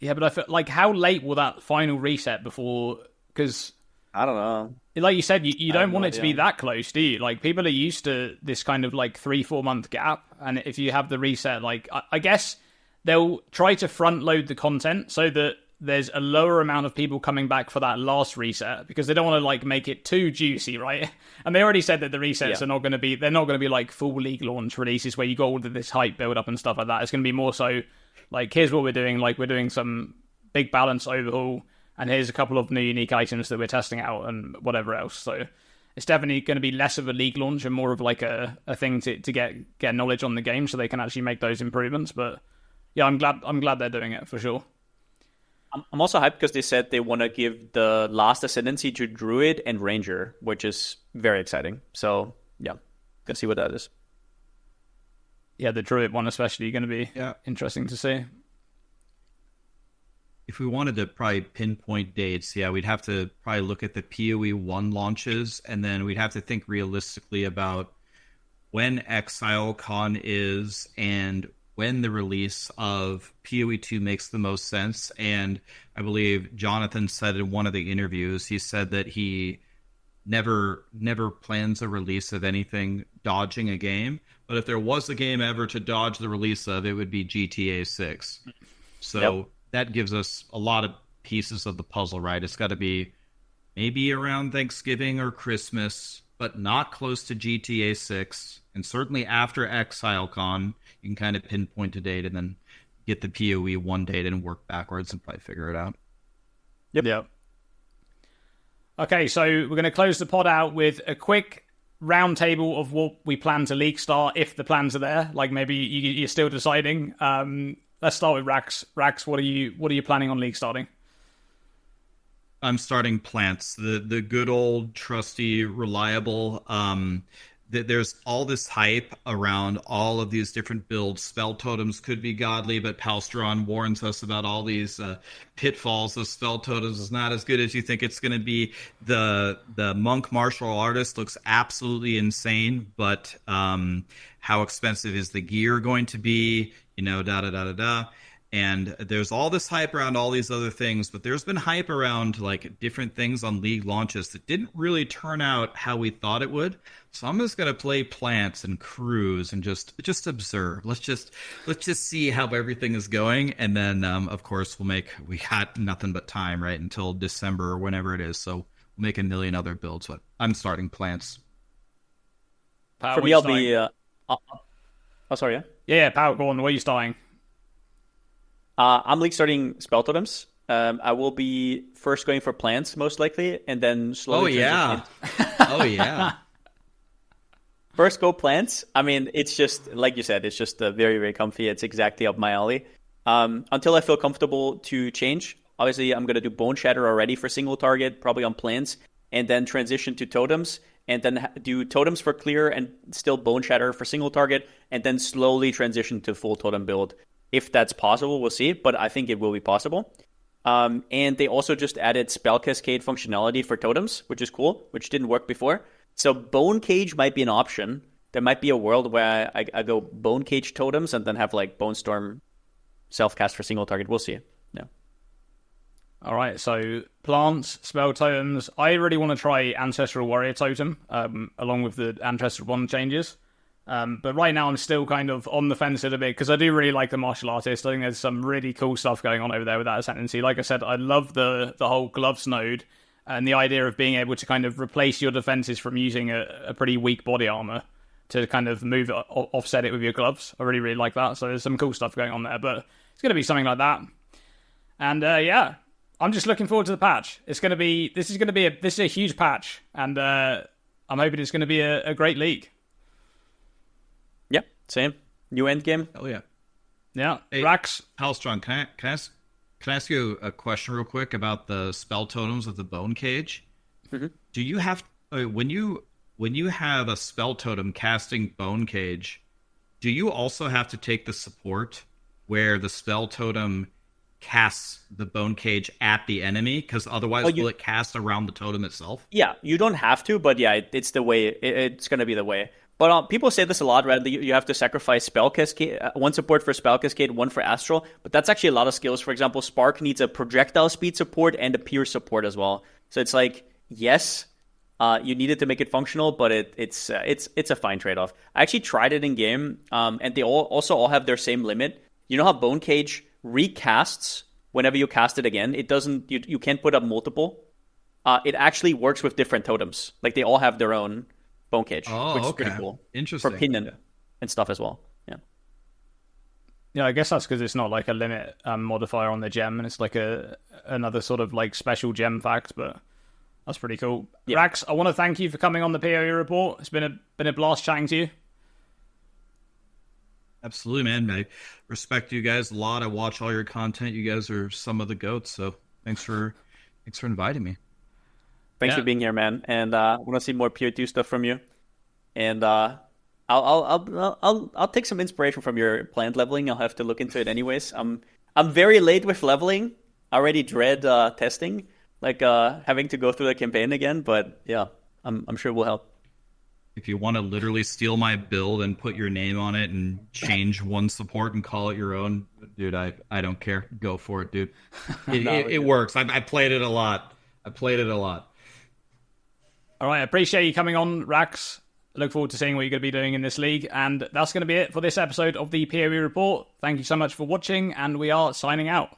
Yeah, but I feel like, how late will that final reset before? Because I don't know. Like you said, you don't want it to be that close, do you? Like, people are used to this kind of like 3-4 month gap, and if you have the reset, like I guess they'll try to front load the content so that there's a lower amount of people coming back for that last reset, because they don't want to like make it too juicy, right? And they already said that the resets are not going to be, they're not going to be like full league launch releases where you got all of this hype build up and stuff like that. It's going to be more so like, here's what we're doing. Like, we're doing some big balance overhaul. and here's a couple of new unique items that we're testing out and whatever else. So it's definitely going to be less of a league launch and more of like a thing to get knowledge on the game so they can actually make those improvements. But yeah, I'm glad they're doing it for sure. I'm also hyped because they said they want to give the last ascendancy to Druid and Ranger, which is very exciting. So yeah, gonna see what that is. Yeah, the Druid one especially going to be interesting to see. If we wanted to probably pinpoint dates, we'd have to probably look at the PoE 1 launches, and then we'd have to think realistically about when ExileCon is and when the release of PoE 2 makes the most sense. And I believe Jonathan said in one of the interviews, he said that he never plans a release of anything dodging a game. But if there was a game ever to dodge the release of, it would be GTA 6. So that gives us a lot of pieces of the puzzle, right? It's got to be maybe around Thanksgiving or Christmas, but not close to GTA 6. And certainly after ExileCon, you can kind of pinpoint a date and then get the PoE 1 date and work backwards and probably figure it out. Yep. Okay, so we're going to close the pod out with a quick round table of what we plan to league start if the plans are there. Like maybe you're still deciding. Let's start with Rax. Rax, what are you planning on league starting? I'm starting plants. The good old trusty reliable. There's all this hype around all of these different builds. Spell totems could be godly, but Palstron warns us about all these pitfalls of spell totems. It's not as good as you think it's going to be. The monk martial artist looks absolutely insane, but how expensive is the gear going to be? And there's all this hype around all these other things, but there's been hype around like different things on league launches that didn't really turn out how we thought it would. So I'm just gonna play plants and cruise and just observe. Let's just see how everything is going, and then of course we got nothing but time right until December or whenever it is. So we'll make a million other builds. But I'm starting plants. For me, I'll be. Oh, sorry. Yeah. Power, go on. Where are you starting? I'm league starting spell totems. I will be first going for plants, most likely, and then slowly. Oh yeah. First go plants. I mean, it's just like you said. It's just very, very comfy. It's exactly up my alley. Until I feel comfortable to change. Obviously, I'm gonna do Bone Shatter already for single target, probably on plants, and then transition to totems, and then do totems for clear and still Bone Shatter for single target, and then slowly transition to full totem build. If that's possible, we'll see, but I think it will be possible. And they also just added Spell Cascade functionality for totems, which is cool, which didn't work before. So Bone Cage might be an option. There might be a world where I go Bone Cage totems and then have like Bone Storm self-cast for single target. We'll see. Yeah. All right, so plants, spell totems. I really want to try Ancestral Warrior Totem, along with the Ancestral 1 changes. But right now I'm still kind of on the fence a little bit because I do really like the martial artist. I think there's some really cool stuff going on over there with that ascendancy. Like I said, I love the whole gloves node and the idea of being able to kind of replace your defenses from using a pretty weak body armor to kind of move it, offset it with your gloves. I really, really like that. So there's some cool stuff going on there, but it's going to be something like that. And yeah, I'm just looking forward to the patch. This is a huge patch, and I'm hoping it's going to be a great league. Yeah, same. New end game. Oh yeah. Yeah. Hey, Rax. Halstrong, can I ask you a question real quick about the spell totems with the bone cage? Mm-hmm. Do you have when you have a spell totem casting bone cage, do you also have to take the support where the spell totem casts the bone cage at the enemy? Because otherwise, will it cast around the totem itself? Yeah, you don't have to, but yeah, it's the way. It's going to be the way. But people say this a lot, right? You have to sacrifice Spell Cascade, one support for Spell Cascade, one for Astral. But that's actually a lot of skills. For example, Spark needs a projectile speed support and a pierce support as well. So it's like, yes, you need it to make it functional, but it's a fine trade-off. I actually tried it in game, and they all have their same limit. You know how Bone Cage recasts whenever you cast it again? It doesn't. You can't put up multiple. It actually works with different totems. Like they all have their own Bone Cage, which is pretty cool. Interesting. For pin and stuff as well. Yeah, I guess that's because it's not like a limit modifier on the gem, and it's like another sort of like special gem fact, but that's pretty cool. Yeah. Rax, I want to thank you for coming on the PoE Report. It's been a blast chatting to you. Absolutely, man. I respect you guys a lot. I watch all your content. You guys are some of the GOATs, so thanks for inviting me. Thanks for being here, man. And I want to see more PO2 stuff from you. And I'll take some inspiration from your plant leveling. I'll have to look into it anyways. I'm very late with leveling. I already dread testing, like having to go through the campaign again. But yeah, I'm sure it will help. If you want to literally steal my build and put your name on it and change one support and call it your own, dude, I don't care. Go for it, dude. It works. I played it a lot. All right, I appreciate you coming on, Rax. Look forward to seeing what you're going to be doing in this league. And that's going to be it for this episode of the PoE Report. Thank you so much for watching, and we are signing out.